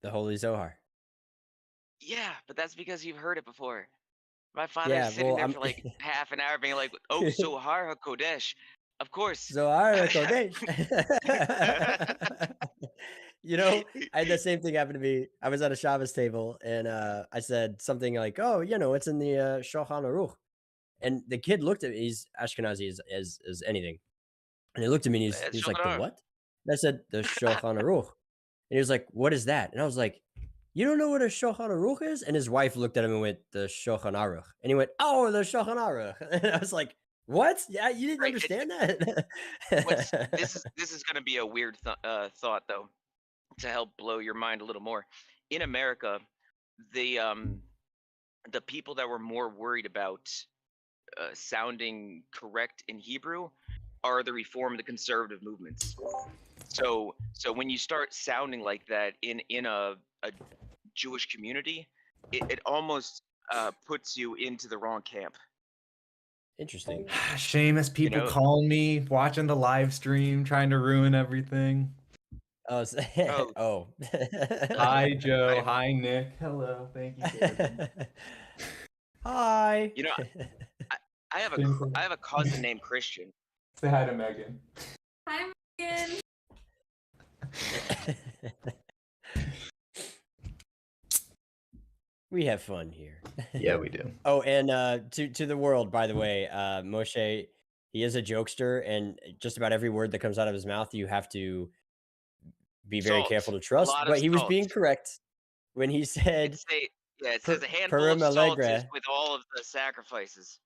The Holy Zohar. Yeah, but that's because you've heard it before. My father's Yeah, sitting well, there I'm for like half an hour being like, oh, Zohar HaKodesh. Of course. Zohar Kodesh. You know, I had the same thing happen to me. I was at a Shabbos table and I said something like, "Oh, it's in the Shulchan Aruch," and the kid looked at me. He's Ashkenazi as anything, and he looked at me and It's he's Shulchan like, "The Aruch. what?" And I said, "The Shulchan Aruch," and he was like, "What is that?" And I was like, "You don't know what a Shulchan Aruch is?" And his wife looked at him and went, "The Shulchan Aruch," and he went, "Oh, the Shulchan Aruch," and I was like, "What? Yeah, you didn't Right. understand that?" This is going to be a weird thought though, to help blow your mind a little more. In America, the people that were more worried about sounding correct in Hebrew are the Reform and the conservative movements. So when you start sounding like that in a Jewish community, it almost puts you into the wrong camp. Interesting. Seamus, people calling me, watching the live stream, trying to ruin everything. Oh, oh. Hi, Joe. Hi, Nick. Hello. Thank you. Hi. You know, I have a cousin named Christian. Say hi to Megan. Hi, Megan. We have fun here. Yeah, we do. Oh, and to the world, by the way, Moshe, he is a jokester, and just about every word that comes out of his mouth, you have to be very careful to A trust. lot of But he was salt. being correct when he said, it says a handful Purim of salt is Allegra. with all of the sacrifices.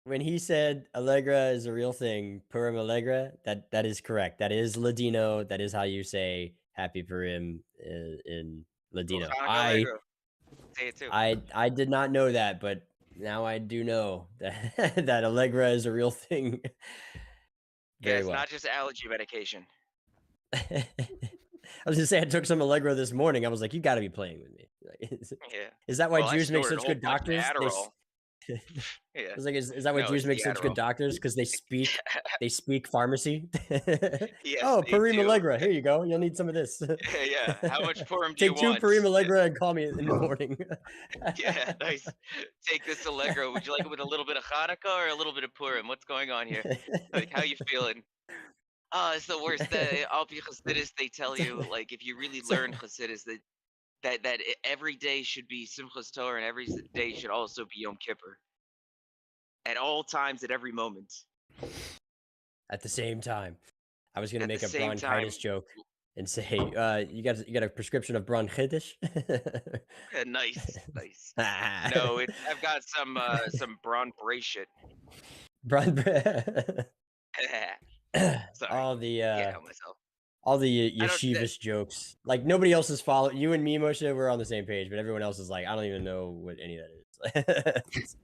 When he said Allegra is a real thing, Purim Allegra, that is correct. That is Ladino. That is how you say Happy Purim in Ladino. Say it too. I did not know that, but now I do know that that Allegra is a real thing. Very it's well. not just allergy medication. I was gonna say I took some Allegra this morning. I was like, you got to be playing with me. Is that why Jews make such good doctors? Yeah. I was like, is that why Jews make such good doctors? Because they speak pharmacy. Yes, oh, they Purim do. Allegra. Here you go. You'll need some of this. Yeah. How much Purim do you Take 2 want? Purim Allegra and call me in the morning. Yeah, nice. Take this Allegro. Would you like it with a little bit of Hanukkah or a little bit of Purim? What's going on here? Like, how you feeling? Oh, it's the worst. All the Hasidus, they tell you, like, if you really learn Hasidus, that every day should be Simchas Torah and every day should also be Yom Kippur. At all times, at every moment. At the same time. I was going to make a same bronchitis joke and say, you got a prescription of bronchitis? Nice. No, I've got some Braun Bray shit. Sorry. All the Can't help myself. all the yeshivish jokes. Like nobody else is following. You and me, Moshe, we're on the same page, but everyone else is like, I don't even know what any of that is.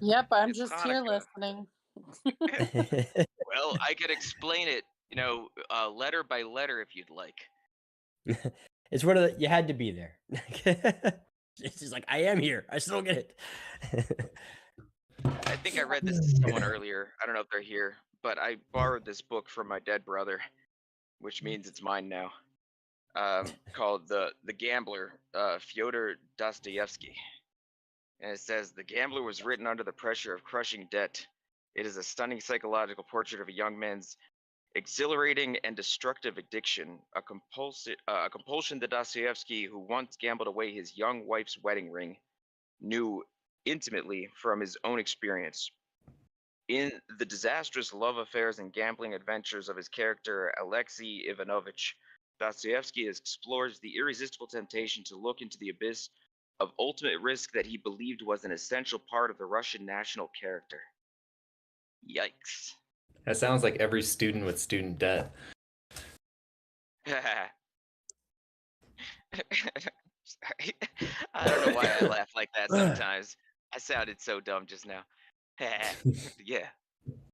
Yep, I'm just here listening. Well, I could explain it, letter by letter if you'd like. It's one of the, you had to be there. It's just like, I am here. I still get it. I think I read this to someone earlier. I don't know if they're here, but I borrowed this book from my dead brother, which means it's mine now. Called The Gambler, Fyodor Dostoevsky. And it says, The Gambler was written under the pressure of crushing debt. It is a stunning psychological portrait of a young man's exhilarating and destructive addiction, a compulsion that Dostoevsky, who once gambled away his young wife's wedding ring, knew intimately from his own experience. In the disastrous love affairs and gambling adventures of his character Alexei Ivanovich, Dostoevsky explores the irresistible temptation to look into the abyss of ultimate risk that he believed was an essential part of the Russian national character. Yikes. That sounds like every student with student debt. Sorry. I don't know why I laugh like that sometimes. I sounded so dumb just now. Yeah.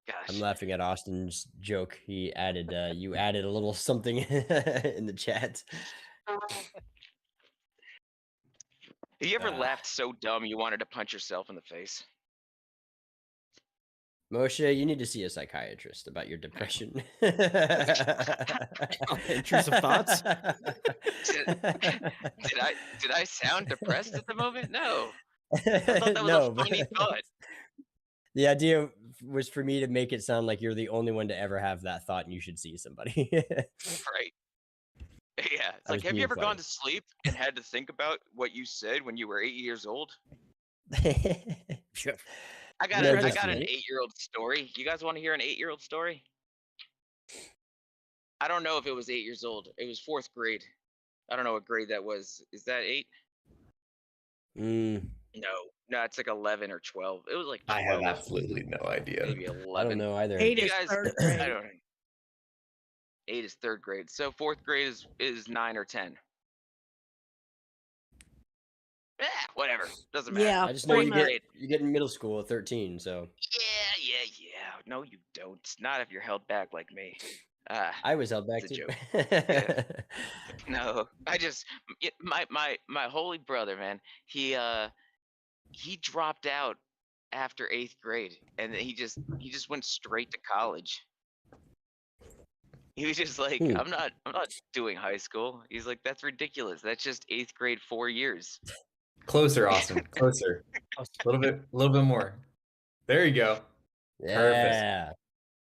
Gosh. I'm laughing at Austin's joke. He added, you added a little something in the chat. Have you ever laughed so dumb you wanted to punch yourself in the face? Moshe, you need to see a psychiatrist about your depression. Intrusive thoughts? Did I sound depressed at the moment? No. I thought that was No, a funny thought. The idea was for me to make it sound like you're the only one to ever have that thought and you should see somebody. Right. Yeah. It's like, have you ever gone to sleep and had to think about what you said when you were 8 years old? Sure. I got an 8-year-old story. You guys want to hear an 8-year-old story? I don't know if it was 8 years old. It was 4th grade. I don't know what grade that was. Is that 8? No, it's like 11 or 12. It was like 12. I have absolutely no idea. Maybe 11. I don't know either. 8 is 3rd grade. I don't know. 8 is 3rd grade. So 4th grade is 9 or 10. Whatever. Doesn't matter. Yeah, I just know you get in middle school at 13, so. Yeah. No, you don't. Not if you're held back like me. I was held back it's a too. joke. Yeah. No, my holy brother, man. He dropped out after 8th grade, and he just went straight to college. He was just like, I'm not doing high school. He's like, that's ridiculous. That's just 8th grade 4 years. Closer, Austin. Closer. A little bit more. There you go. Yeah. Perfect.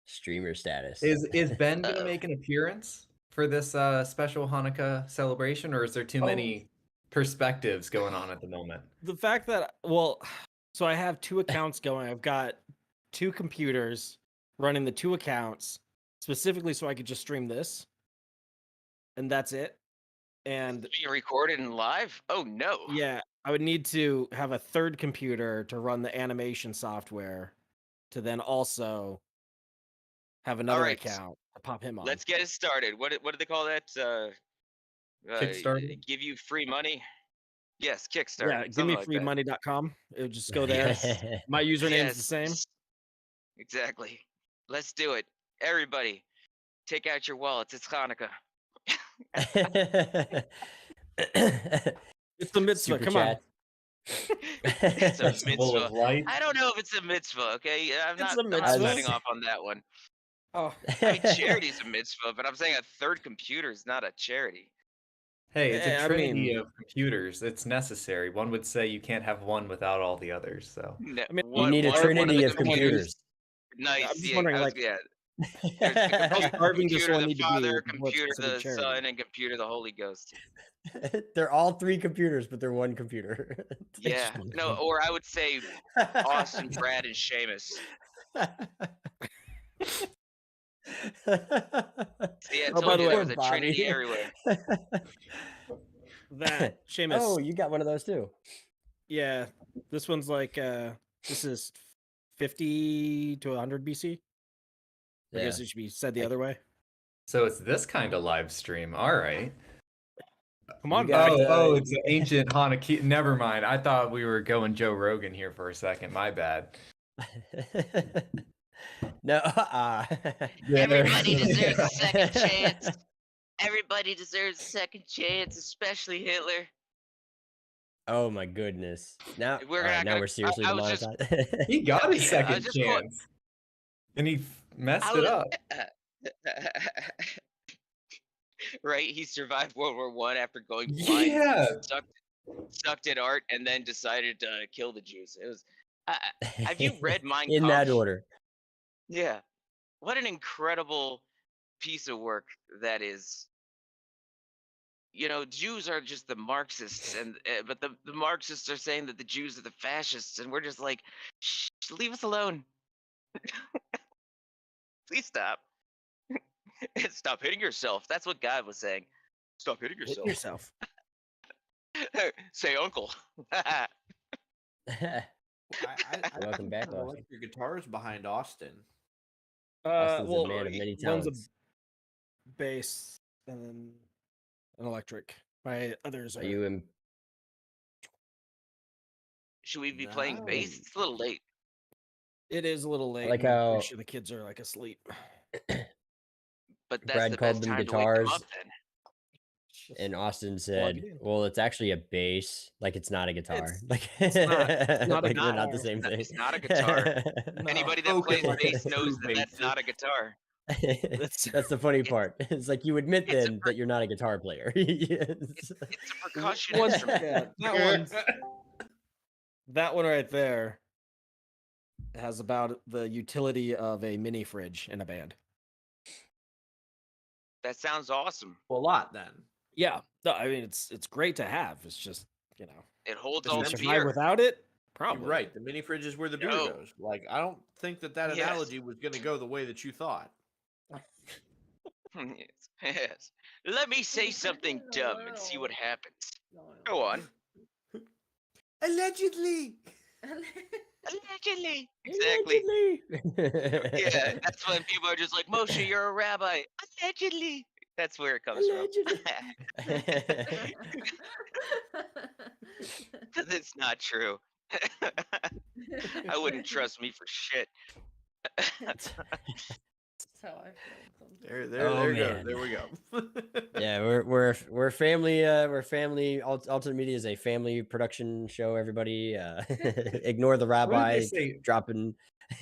Streamer status. Is Ben gonna make an appearance for this special Hanukkah celebration, or is there too many perspectives going on at the moment? The fact that so I have 2 accounts going. I've got 2 computers running the 2 accounts specifically so I could just stream this, and that's it. And being recorded and live? Oh no. Yeah, I would need to have a 3rd computer to run the animation software to then also have another account to pop him on. Let's get it started. What do they call that? Kickstarter? Give you free money? Yes, Kickstarter. Yeah, givemefreemoney.com. It would just go there. My username is the same. Exactly. Let's do it. Everybody, take out your wallets. It's Hanukkah. It's the mitzvah. Come on. It's a mitzvah. I don't know if it's a mitzvah. Okay, I'm not signing off on that one. Oh, I mean, charity's a mitzvah, but I'm saying a 3rd computer is not a charity. Hey, it's a trinity of computers. It's necessary. One would say you can't have one without all the others. So you need a trinity of computers. Nice. I'm just wondering, Computer the Father, computer the Son, and computer the Holy Ghost. They're all 3 computers, but they're 1 computer. Yeah. No, or I would say Austin, Brad, and Seamus. Yeah, I told you there was a trinity everywhere. That Seamus. Oh, you got one of those too. Yeah, this one's like this is 50 to 100 BC. I guess it should be said the other way. So it's this kind of live stream. All right. Come on. It's an ancient Hanukkah. Never mind. I thought we were going Joe Rogan here for a second. My bad. No. Everybody deserves a second chance. Everybody deserves a second chance, especially Hitler. Oh my goodness! Now we're seriously demonetized. He got his second chance, and he messed it up. Right? He survived World War I after going blind. Yeah. Sucked at art, and then decided to kill the Jews. It was. Have you read Mein Kampf? In that order. Yeah. What an incredible piece of work that is. Jews are just the Marxists, but the Marxists are saying that the Jews are the fascists, and we're just like, shh, leave us alone. Please stop. Stop hitting yourself. That's what God was saying. Stop hitting Hit yourself. yourself. Say uncle. I Welcome back, kind of like Austin. your guitars behind Austin. Austin's a man of many one's a talents. bass and then an electric. My others Are you in? Should we be playing bass? It's a little late. It is a little late. like and I'm how- pretty sure the kids are like asleep. But that's Brad the called best them time to wake them guitars. up then. And Austin Plug said, it in. "Well, it's actually a bass. Like it's not a guitar. It's not like a they're not the guitar. same thing. It's not a guitar. Anybody that plays like a bass knows true that that's not a guitar. That's the funny part. It's like you admit it's a then that you're not a guitar player. It's a percussion One- instrument. yeah, that one right there has about the utility of a mini fridge in a band. That sounds awesome. A lot then. Yeah, no, I mean it's great to have. It's just It holds does all it the survive beer. without it? You're Probably right. The mini fridge is where the beer No. goes. Like, I don't think that Yes. analogy was going to go the way that you thought. Yes. Let me say something dumb and see what happens. Go on. Allegedly. Allegedly. Exactly. Yeah, that's when people are just like, Moshe, you're a rabbi. Allegedly. That's where it comes from. Because it's not true. I wouldn't trust me for shit. That's how I feel. There man. There we go. Yeah, we're family. We're family. Alternate Media is a family production show. Everybody, ignore the rabbi dropping.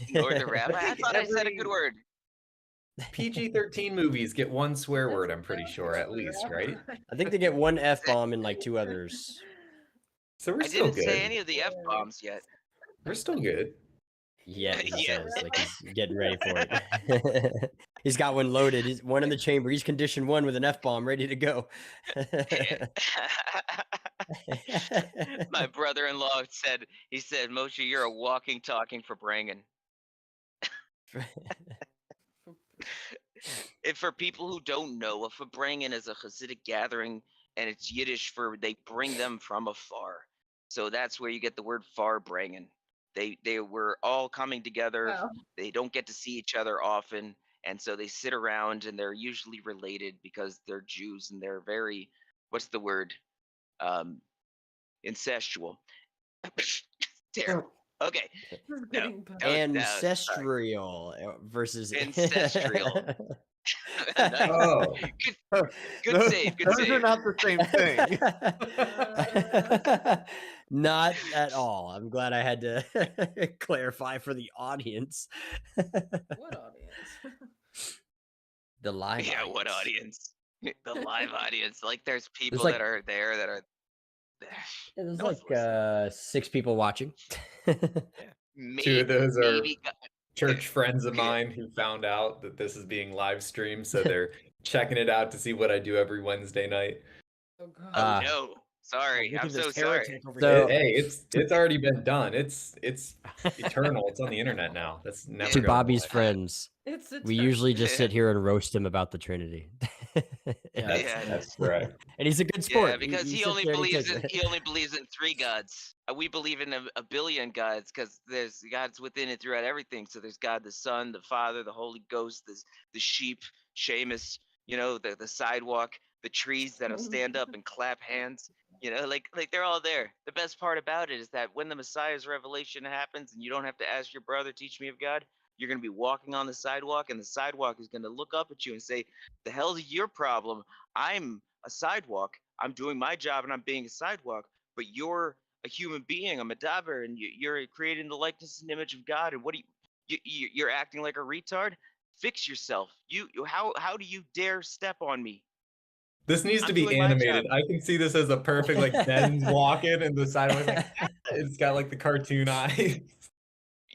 Ignore the rabbi. I thought I said a good word. PG-13 movies get one swear word, I'm pretty sure, at least, right? I think they get one F-bomb and like 2 others. So we're I still didn't good. say any of the F-bombs yet. We're still good. Yeah, he Yeah. says like he's getting ready for it. He's got one loaded. He's one in the chamber. He's conditioned one with an F-bomb ready to go. My brother-in-law said, Moshe, you're a walking, talking for Brangen. If for people who don't know, a Farbrengen is a Hasidic gathering, and it's Yiddish for they bring them from afar. So that's where you get the word Farbrengen. They were all coming together. Oh. They don't get to see each other often, and so they sit around, and they're usually related because they're Jews and they're very, what's the word? Incestual. Terrible. Okay. No, Ancestral versus Ancestral. Nice. Oh, Good save. Good Those save. are not the same thing. Not at all. I'm glad I had to clarify for the audience. What audience? The live Yeah, audience. what audience? The live audience. Like there's people like- that are there that are. There's No one's like 6 people watching. Maybe, 2 of those are maybe, church friends of mine who found out that this is being live streamed, so they're checking it out to see what I do every Wednesday night. Oh god. Ah. no. Sorry. Look I'm at this so sorry. heretic over So- here. Hey, it's already been done. It's eternal. It's on the internet now. That's never To going Bobby's away. friends, It's a we turn. usually just Yeah. sit here and roast him about the Trinity. That's, Yeah. that's correct. And he's a good sport. Yeah, because he sits only there and believes takes in it. he only believes in 3 gods. We believe in a billion gods because there's gods within it throughout everything. So there's God the Son, the Father, the Holy Ghost, the sheep, Seamus, the sidewalk, the trees that'll stand up and clap hands. Like they're all there. The best part about it is that when the Messiah's revelation happens and you don't have to ask your brother, teach me of God, you're going to be walking on the sidewalk and the sidewalk is going to look up at you and say, the hell's your problem? I'm a sidewalk. I'm doing my job and I'm being a sidewalk, but you're a human being, a medaber, and you're created in the likeness and image of God. And what do you're acting like a retard? Fix yourself. How do you dare step on me? This needs to I'm be doing my animated. job. I can see this as a perfect Ben's walking and the sidewalk. It's got like the cartoon eyes.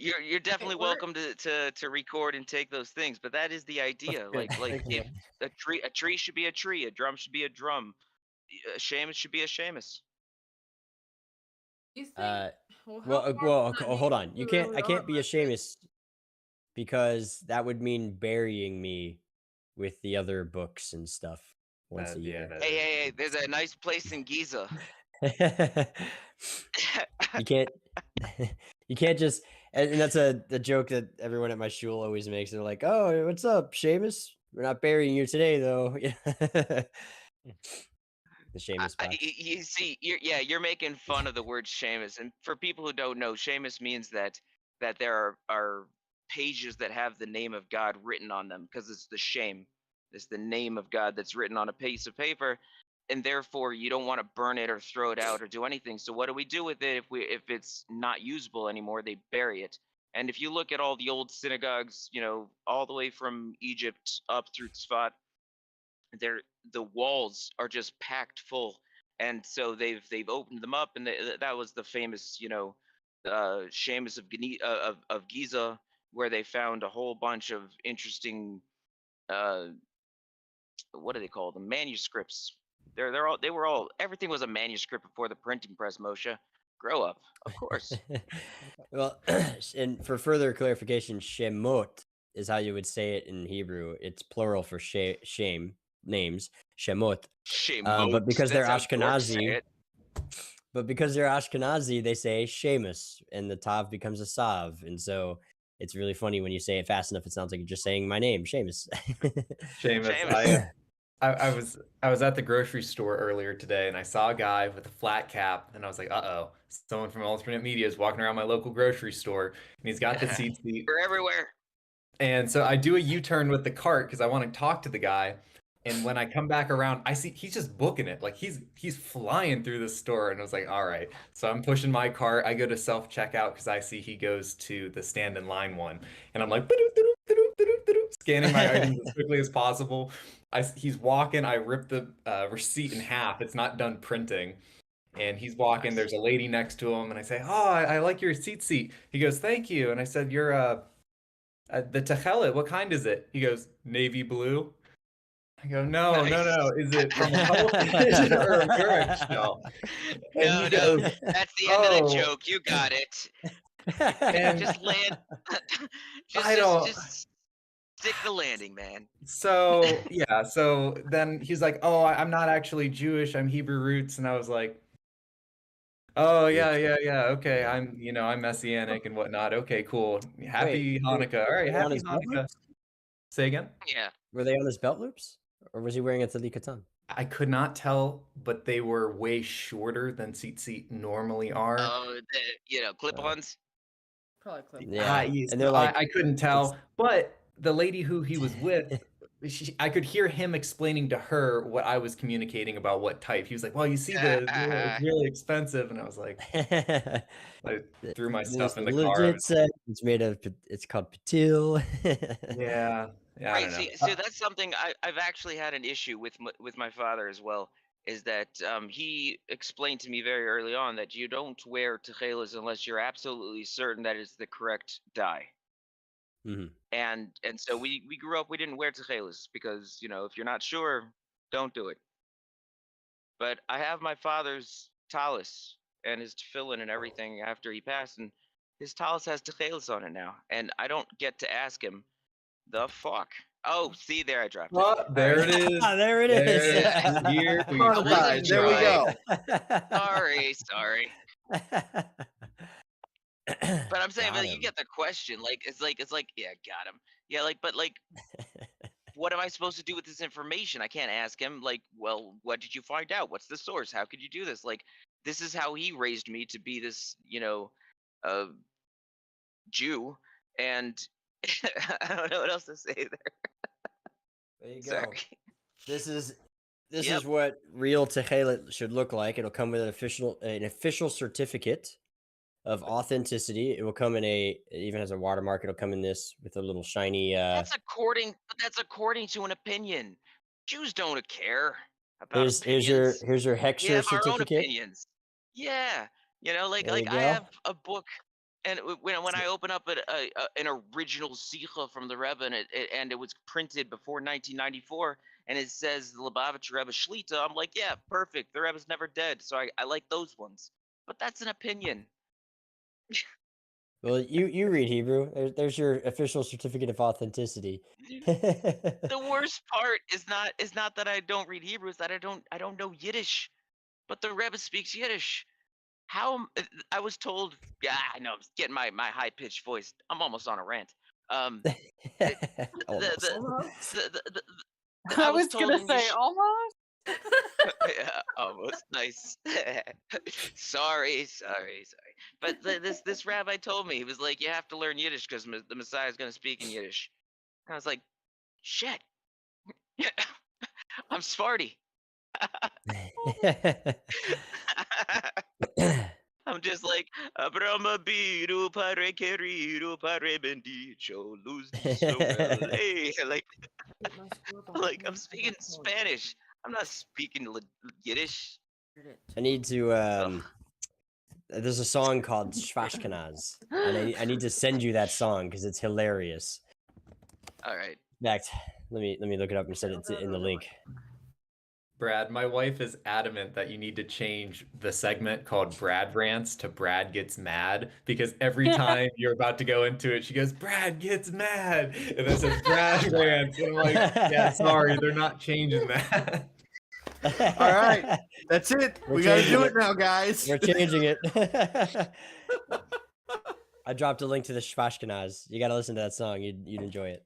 you're definitely welcome to record and take those things, but that is the idea. Like Thank you. if a tree should be a tree, a drum should be a drum, a Seamus should be a Seamus. You think? Hold on. You I can't be a Seamus because that would mean burying me with the other books and stuff once a year. Hey, there's a nice place in Giza. You can't you can't just, and that's a joke that everyone at my shul always makes. They're like, "Oh, what's up, Seamus? We're not burying you today, though." The Seamus box. You see, you're making fun of the word Seamus, and for people who don't know, Seamus means that there are pages that have the name of God written on them, because it's the shame. It's the name of God that's written on a piece of paper, and therefore you don't want to burn it or throw it out or do anything. So what do we do with it if it's not usable anymore? They bury it. And if you look at all the old synagogues, all the way from Egypt up through Tzfat, the walls are just packed full, and so they've opened them up, and that was the famous Seamus of Giza, where they found a whole bunch of interesting what do they call them, manuscripts. Everything was a manuscript before the printing press. Moshe, grow up, of course. Well, and for further clarification, Shemot is how you would say it in Hebrew. It's plural for shame names, Shemot. But because they're Ashkenazi, they say Seamus, and the Tav becomes a Sav, and so it's really funny when you say it fast enough. It sounds like you're just saying my name, Seamus. Seamus. I was at the grocery store earlier today, and I saw a guy with a flat cap, and I was like, "Uh-oh, someone from alternate media is walking around my local grocery store, and he's got the seat." They're everywhere. And so I do a U-turn with the cart because I want to talk to the guy. And when I come back around, I see he's just booking it. Like he's flying through the store, and I was like, all right. So I'm pushing my cart. I go to self-checkout because I see he goes to the stand in line one, and I'm like, scanning my items as quickly as possible. He's walking. I rip the receipt in half. It's not done printing. And he's walking. There's a lady next to him, and I say, "Oh, I like your seat." He goes, "Thank you." And I said, "You're the techelet. What kind is it?" He goes, "Navy blue." I go, no. Is it from a publication or a Gurk shell? No, that's the end of the joke. You got it. And just land. Just stick the landing, man. So yeah. So then he's like, "Oh, I'm not actually Jewish. I'm Hebrew roots." And I was like, "Oh yeah. Okay, I'm Messianic and whatnot. Okay, cool. Happy Hanukkah. All right, happy Hanukkah." Say again? Yeah. Were they on his belt loops? Or was he wearing a tali katan? I could not tell, but they were way shorter than tzitzit normally are. Oh, clip-ons? Probably clip-ons. Yeah, and they're like, I couldn't tell. But the lady who he was with, I could hear him explaining to her what I was communicating about what type. He was like, "Well, you see, it's really expensive," and I was like, I threw my stuff in the car. It's made of. It's called patil. Yeah. I don't know. See, that's something I've actually had an issue with my father as well. Is that he explained to me very early on that you don't wear techeles unless you're absolutely certain that it's the correct dye. Mm-hmm. And so we grew up, we didn't wear techeles because if you're not sure, don't do it. But I have my father's talis and his tefillin and everything after he passed, and his talis has techeles on it now, and I don't get to ask him. The fuck? Oh, see, there I dropped it. There it is. There it is. Here we go. There we go. Sorry. But I'm saying, you get the question. It's like, yeah, got him. Yeah, but what am I supposed to do with this information? I can't ask him. Well, what did you find out? What's the source? How could you do this? This is how he raised me to be this, Jew, and I don't know what else to say there. There you go. Sorry. This is what real techelet should look like. It'll come with an official certificate of authenticity. It will come in it even has a watermark. It'll come in this with a little shiny. That's according to an opinion. Jews don't care about opinions. Here's your Hechsher certificate. Our own opinions. Yeah, I have a book And when I open up an original Sikha from the Rebbe and it was printed before 1994 and it says the Lubavitcher Rebbe Shlita, I'm like, yeah, perfect. The Rebbe's never dead, so I like those ones. But that's an opinion. Well, you read Hebrew. There's your official certificate of authenticity. The worst part is not that I don't read Hebrew, it's that I don't know Yiddish. But the Rebbe speaks Yiddish. I was told, yeah, I know, I'm getting my high pitched voice. I'm almost on a rant. The, Almost. I I was was told gonna in say almost. yeah, almost nice. sorry. But this rabbi told me, he was like, you have to learn Yiddish because the Messiah is going to speak in Yiddish. And I was like, shit. I'm Sfarty. I'm just like, Abraham biru pare querido pare bendicho luz so hey, like I'm speaking Spanish. I'm not speaking Yiddish. I need to. Ugh. There's a song called Shvashkanaz, and I need to send you that song because it's hilarious. All right. In fact, let me look it up and send it in the link. Brad, my wife is adamant that you need to change the segment called Brad Rants to Brad Gets Mad, because every time you're about to go into it, she goes, Brad gets mad. And then says Brad Rants. And I'm like, yeah, sorry, they're not changing that. All right, that's it. We got to do it now, guys. We're changing it. I dropped a link to the Shvashkanaz. You got to listen to that song. You'd enjoy it.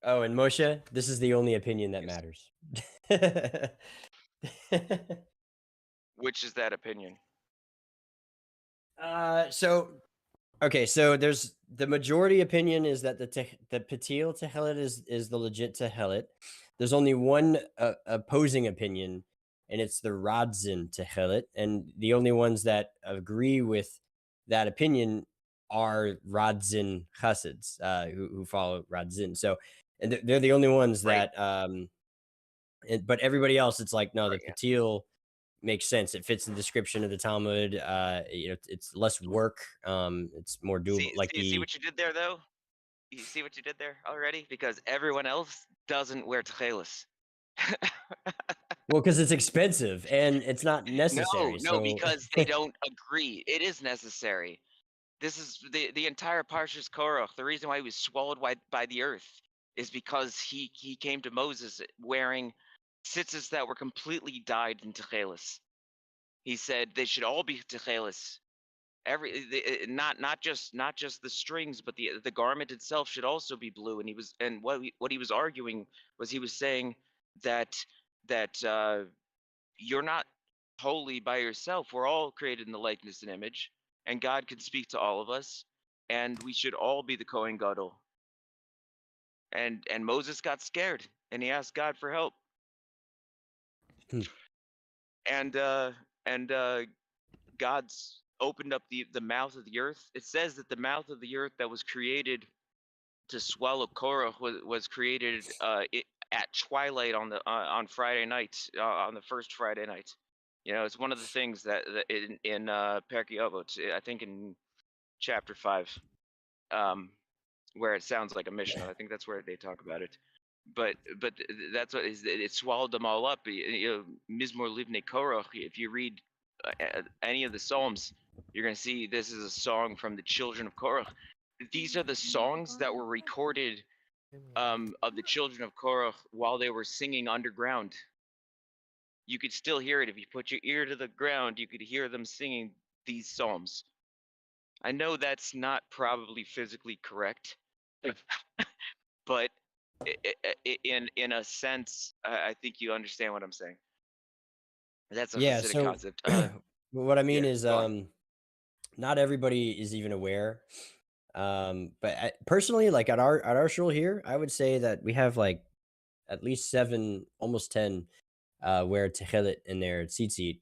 Oh, and Moshe, this is the only opinion that matters. Which is that opinion? So there's the majority opinion is that the Patil Tehelet is the legit Tehelet. There's only one opposing opinion, and it's the Radzin Tehelet, and the only ones that agree with that opinion are Radzin Chassids, who follow Radzin. So, and they're the only ones that but everybody else, it's like, no, the Patil makes sense. It fits the description of the Talmud. It's less work. It's more doable. See what you did there, though. You see what you did there already, because everyone else doesn't wear techelis. Well, because it's expensive and it's not necessary. No, because they don't agree. It is necessary. This is the entire Parshas Korach. The reason why he was swallowed by the earth is because he came to Moses wearing tzitzis that were completely dyed in techelis. He said they should all be techelis. Not just the strings, but the garment itself should also be blue. And what he was arguing was, he was saying that you're not holy by yourself. We're all created in the likeness and image, and God can speak to all of us, and we should all be the Kohen Gadol. And Moses got scared, and he asked God for help. And God's opened up the mouth of the earth. It says that the mouth of the earth that was created to swallow Korah was created at twilight on Friday night, on the first Friday night. You know, it's one of the things that in Perkei Avot, I think in chapter 5, where it sounds like a Mishnah. I think that's where they talk about it. But that's what it swallowed them all up. You know, Mizmor Livnei Korach. If you read any of the Psalms, you're going to see this is a song from the children of Korach. These are the songs that were recorded of the children of Korach while they were singing underground. You could still hear it. If you put your ear to the ground, you could hear them singing these psalms. I know that's not probably physically correct, but in a sense, I think you understand what I'm saying. That's a Hasidic concept. What I mean is, not everybody is even aware. But personally, like at our shul here, I would say that we have like at least 7, almost 10, wear techelet in their tzitzit.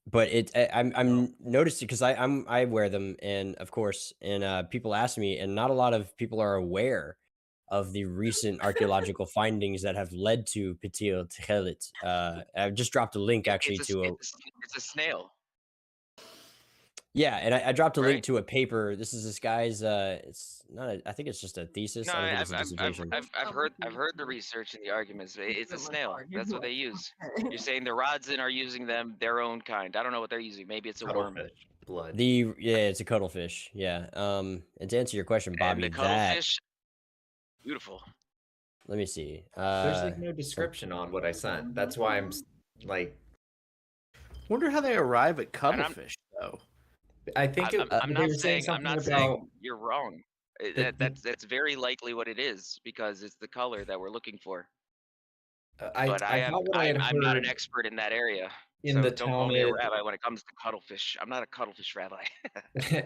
But I'm noticed because I wear them, and of course, and people ask me, and not a lot of people are aware of the recent archaeological findings that have led to Patil Techelet. I've just dropped a link actually it's a snail. Yeah, and I dropped a link right? to a paper. This guy's it's not I think it's just a thesis. No, I don't think it's a dissertation. I've heard the research and the arguments. It's a snail. That's what they use. You're saying the Rodzen are using their own kind. I don't know what they're using. Maybe it's a worm. Cuttlefish blood. It's a cuttlefish. Yeah. And to answer your question, Bobby, And the cuttlefish, beautiful. let me see. There's like no description on what I sent. That's why I'm like. Wonder how they arrive at cuttlefish though. I think I'm they not were saying saying something about saying you're wrong. That's very likely what it is because it's the color that we're looking for. I But thought what I had I'm not an heard expert in that area. in So the don't call me a Talmud. rabbi when it comes to cuttlefish. I'm not a cuttlefish rabbi.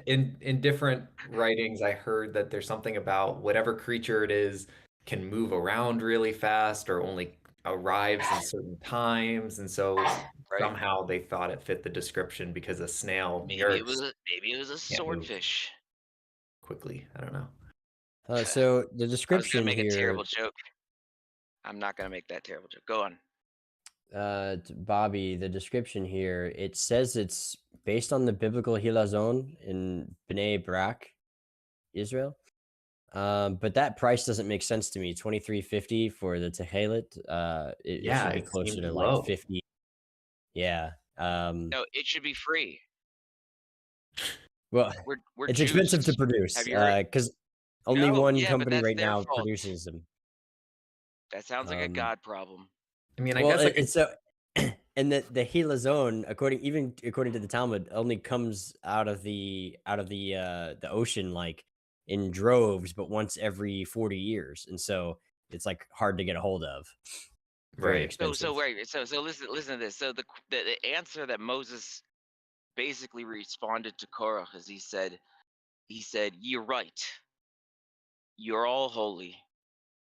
in different writings, I heard that there's something about whatever creature it is can move around really fast or only arrives in certain times, and so Right. somehow they thought it fit the description because a snail Maybe it was a swordfish. Quickly. I don't know. So the I was description gonna make here, a terrible joke. I'm not gonna make that terrible joke. Go on. Bobby, the description here, it says it's based on the biblical Hilazon in Bnei Brak, Israel. But that price doesn't make sense to me. $23.50 for the Techelet. It should be closer to low. like 50. Yeah. No, it should be free. Well, we're it's Jews. expensive to produce because only one company right now produces them. That sounds like a God problem. I mean, I guess it's so. And the Hilazon, according to the Talmud, only comes out of the ocean like in droves, but once every 40 years, and so it's like hard to get a hold of. Very expensive. So listen to this. So the answer that Moses basically responded to Korah is he said, "You're right. You're all holy.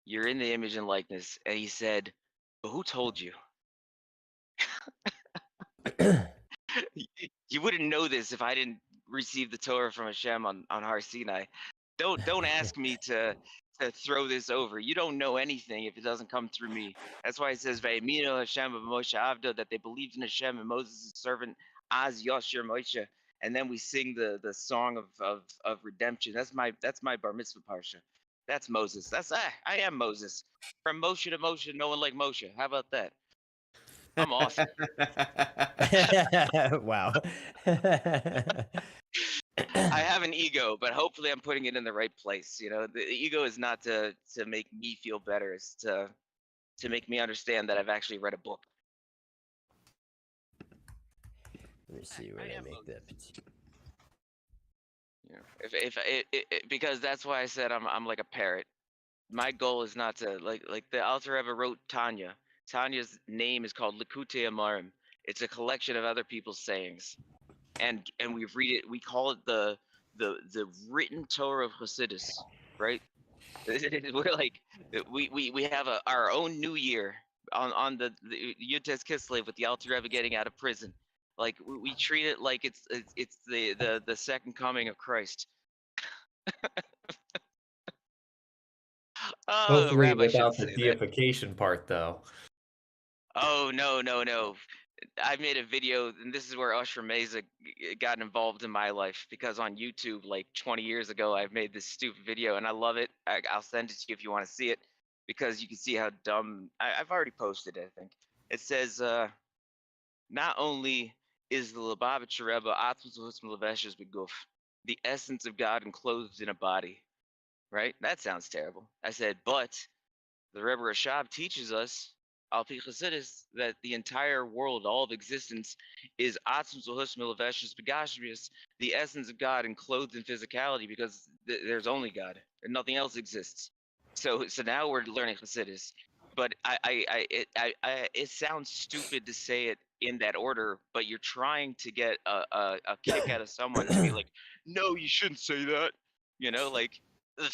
You're in the image and likeness." And he said, "But who told you?" You wouldn't know this if I didn't receive the Torah from Hashem on Har Sinai. Don't ask me to throw this over. You don't know anything if it doesn't come through me. That's why it says Vayaminu Hashem of Moshe Avda, that they believed in Hashem and Moses' servant Az Yashir Moshe. And then we sing the song of redemption. That's my bar mitzvah parsha. That's Moses. I am Moses. From Moshe to Moshe, no one like Moshe. How about that? I'm awesome. Wow. I have an ego, but hopefully I'm putting it in the right place. You know, the ego is not to make me feel better. It's to make me understand that I've actually read a book. Let me see where I make that. Yeah, because that's why I said I'm like a parrot. My goal is not to like the Alter Rebbe wrote Tanya. Tanya's name is called Likutei Amarim. It's a collection of other people's sayings, and we read it. We call it the written Torah of Hasidus, right? We're like we have our own new year on the Yud-Tes Kislev with the Alter Rebbe getting out of prison. Like we treat it like it's the second coming of Christ. Hopefully without the deification part, though. Oh, no. I made a video, and this is where Usher Meza got involved in my life, because on YouTube, like 20 years ago, I made this stupid video, and I love it. I'll send it to you if you want to see it, because you can see how dumb. I've already posted it, I think. It says, not only is the Lubavitcher Rebbe the essence of God enclosed in a body, right? That sounds terrible. I said, but the Rebbe Rashab teaches us, Al Pi Chasidus, that the entire world, all of existence, is the essence of God enclosed in physicality, because there's only God and nothing else exists. So now we're learning Chasidus. But it sounds stupid to say it in that order, but you're trying to get a kick out of someone to be like, no, you shouldn't say that. You know, like, ugh.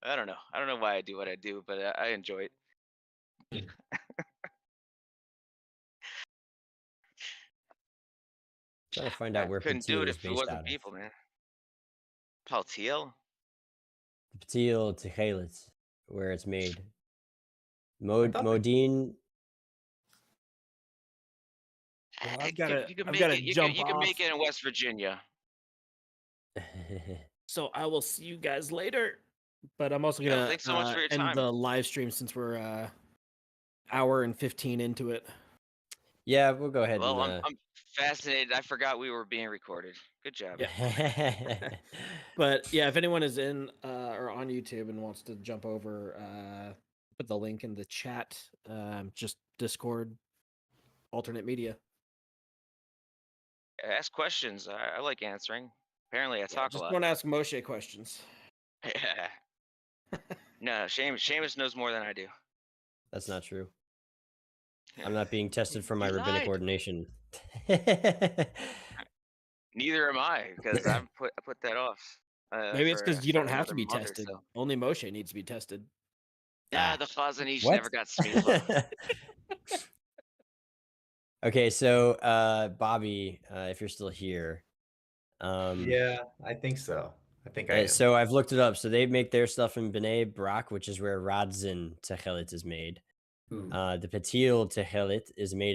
I don't know why I do what I do, but I enjoy it. Trying to find out where couldn't do Patil it is if it based wasn't out people, man. Patil? Patil Techelet, where it's made. Modine. Well, I've got to You can jump make off. it in West Virginia. So I will see you guys later. But I'm also Yeah, gonna thanks so much for your end time. the live stream since we're hour and 15 into it. Yeah, we'll go ahead Well, and. I'm fascinated. I forgot we were being recorded. Good job. But yeah, if anyone is in or on YouTube and wants to jump over, put the link in the chat. Just Discord, alternate media. Ask questions. I like answering. Apparently, I talk a Just lot. don't ask Moshe questions. Yeah. No, Seamus knows more than I do. That's not true. I'm not being tested for my You rabbinic lied. ordination. Neither am I, because I put that off. Maybe it's because you don't have another to be month or tested. so. Only Moshe needs to be tested. Yeah, the Chazanish What? never got smicha. Okay, so Bobby, if you're still here. Yeah, I think so. I think I am. So I've looked it up. So they make their stuff in Bnei Brak, which is where Radzin Techelet is made. The Patil Techelet is made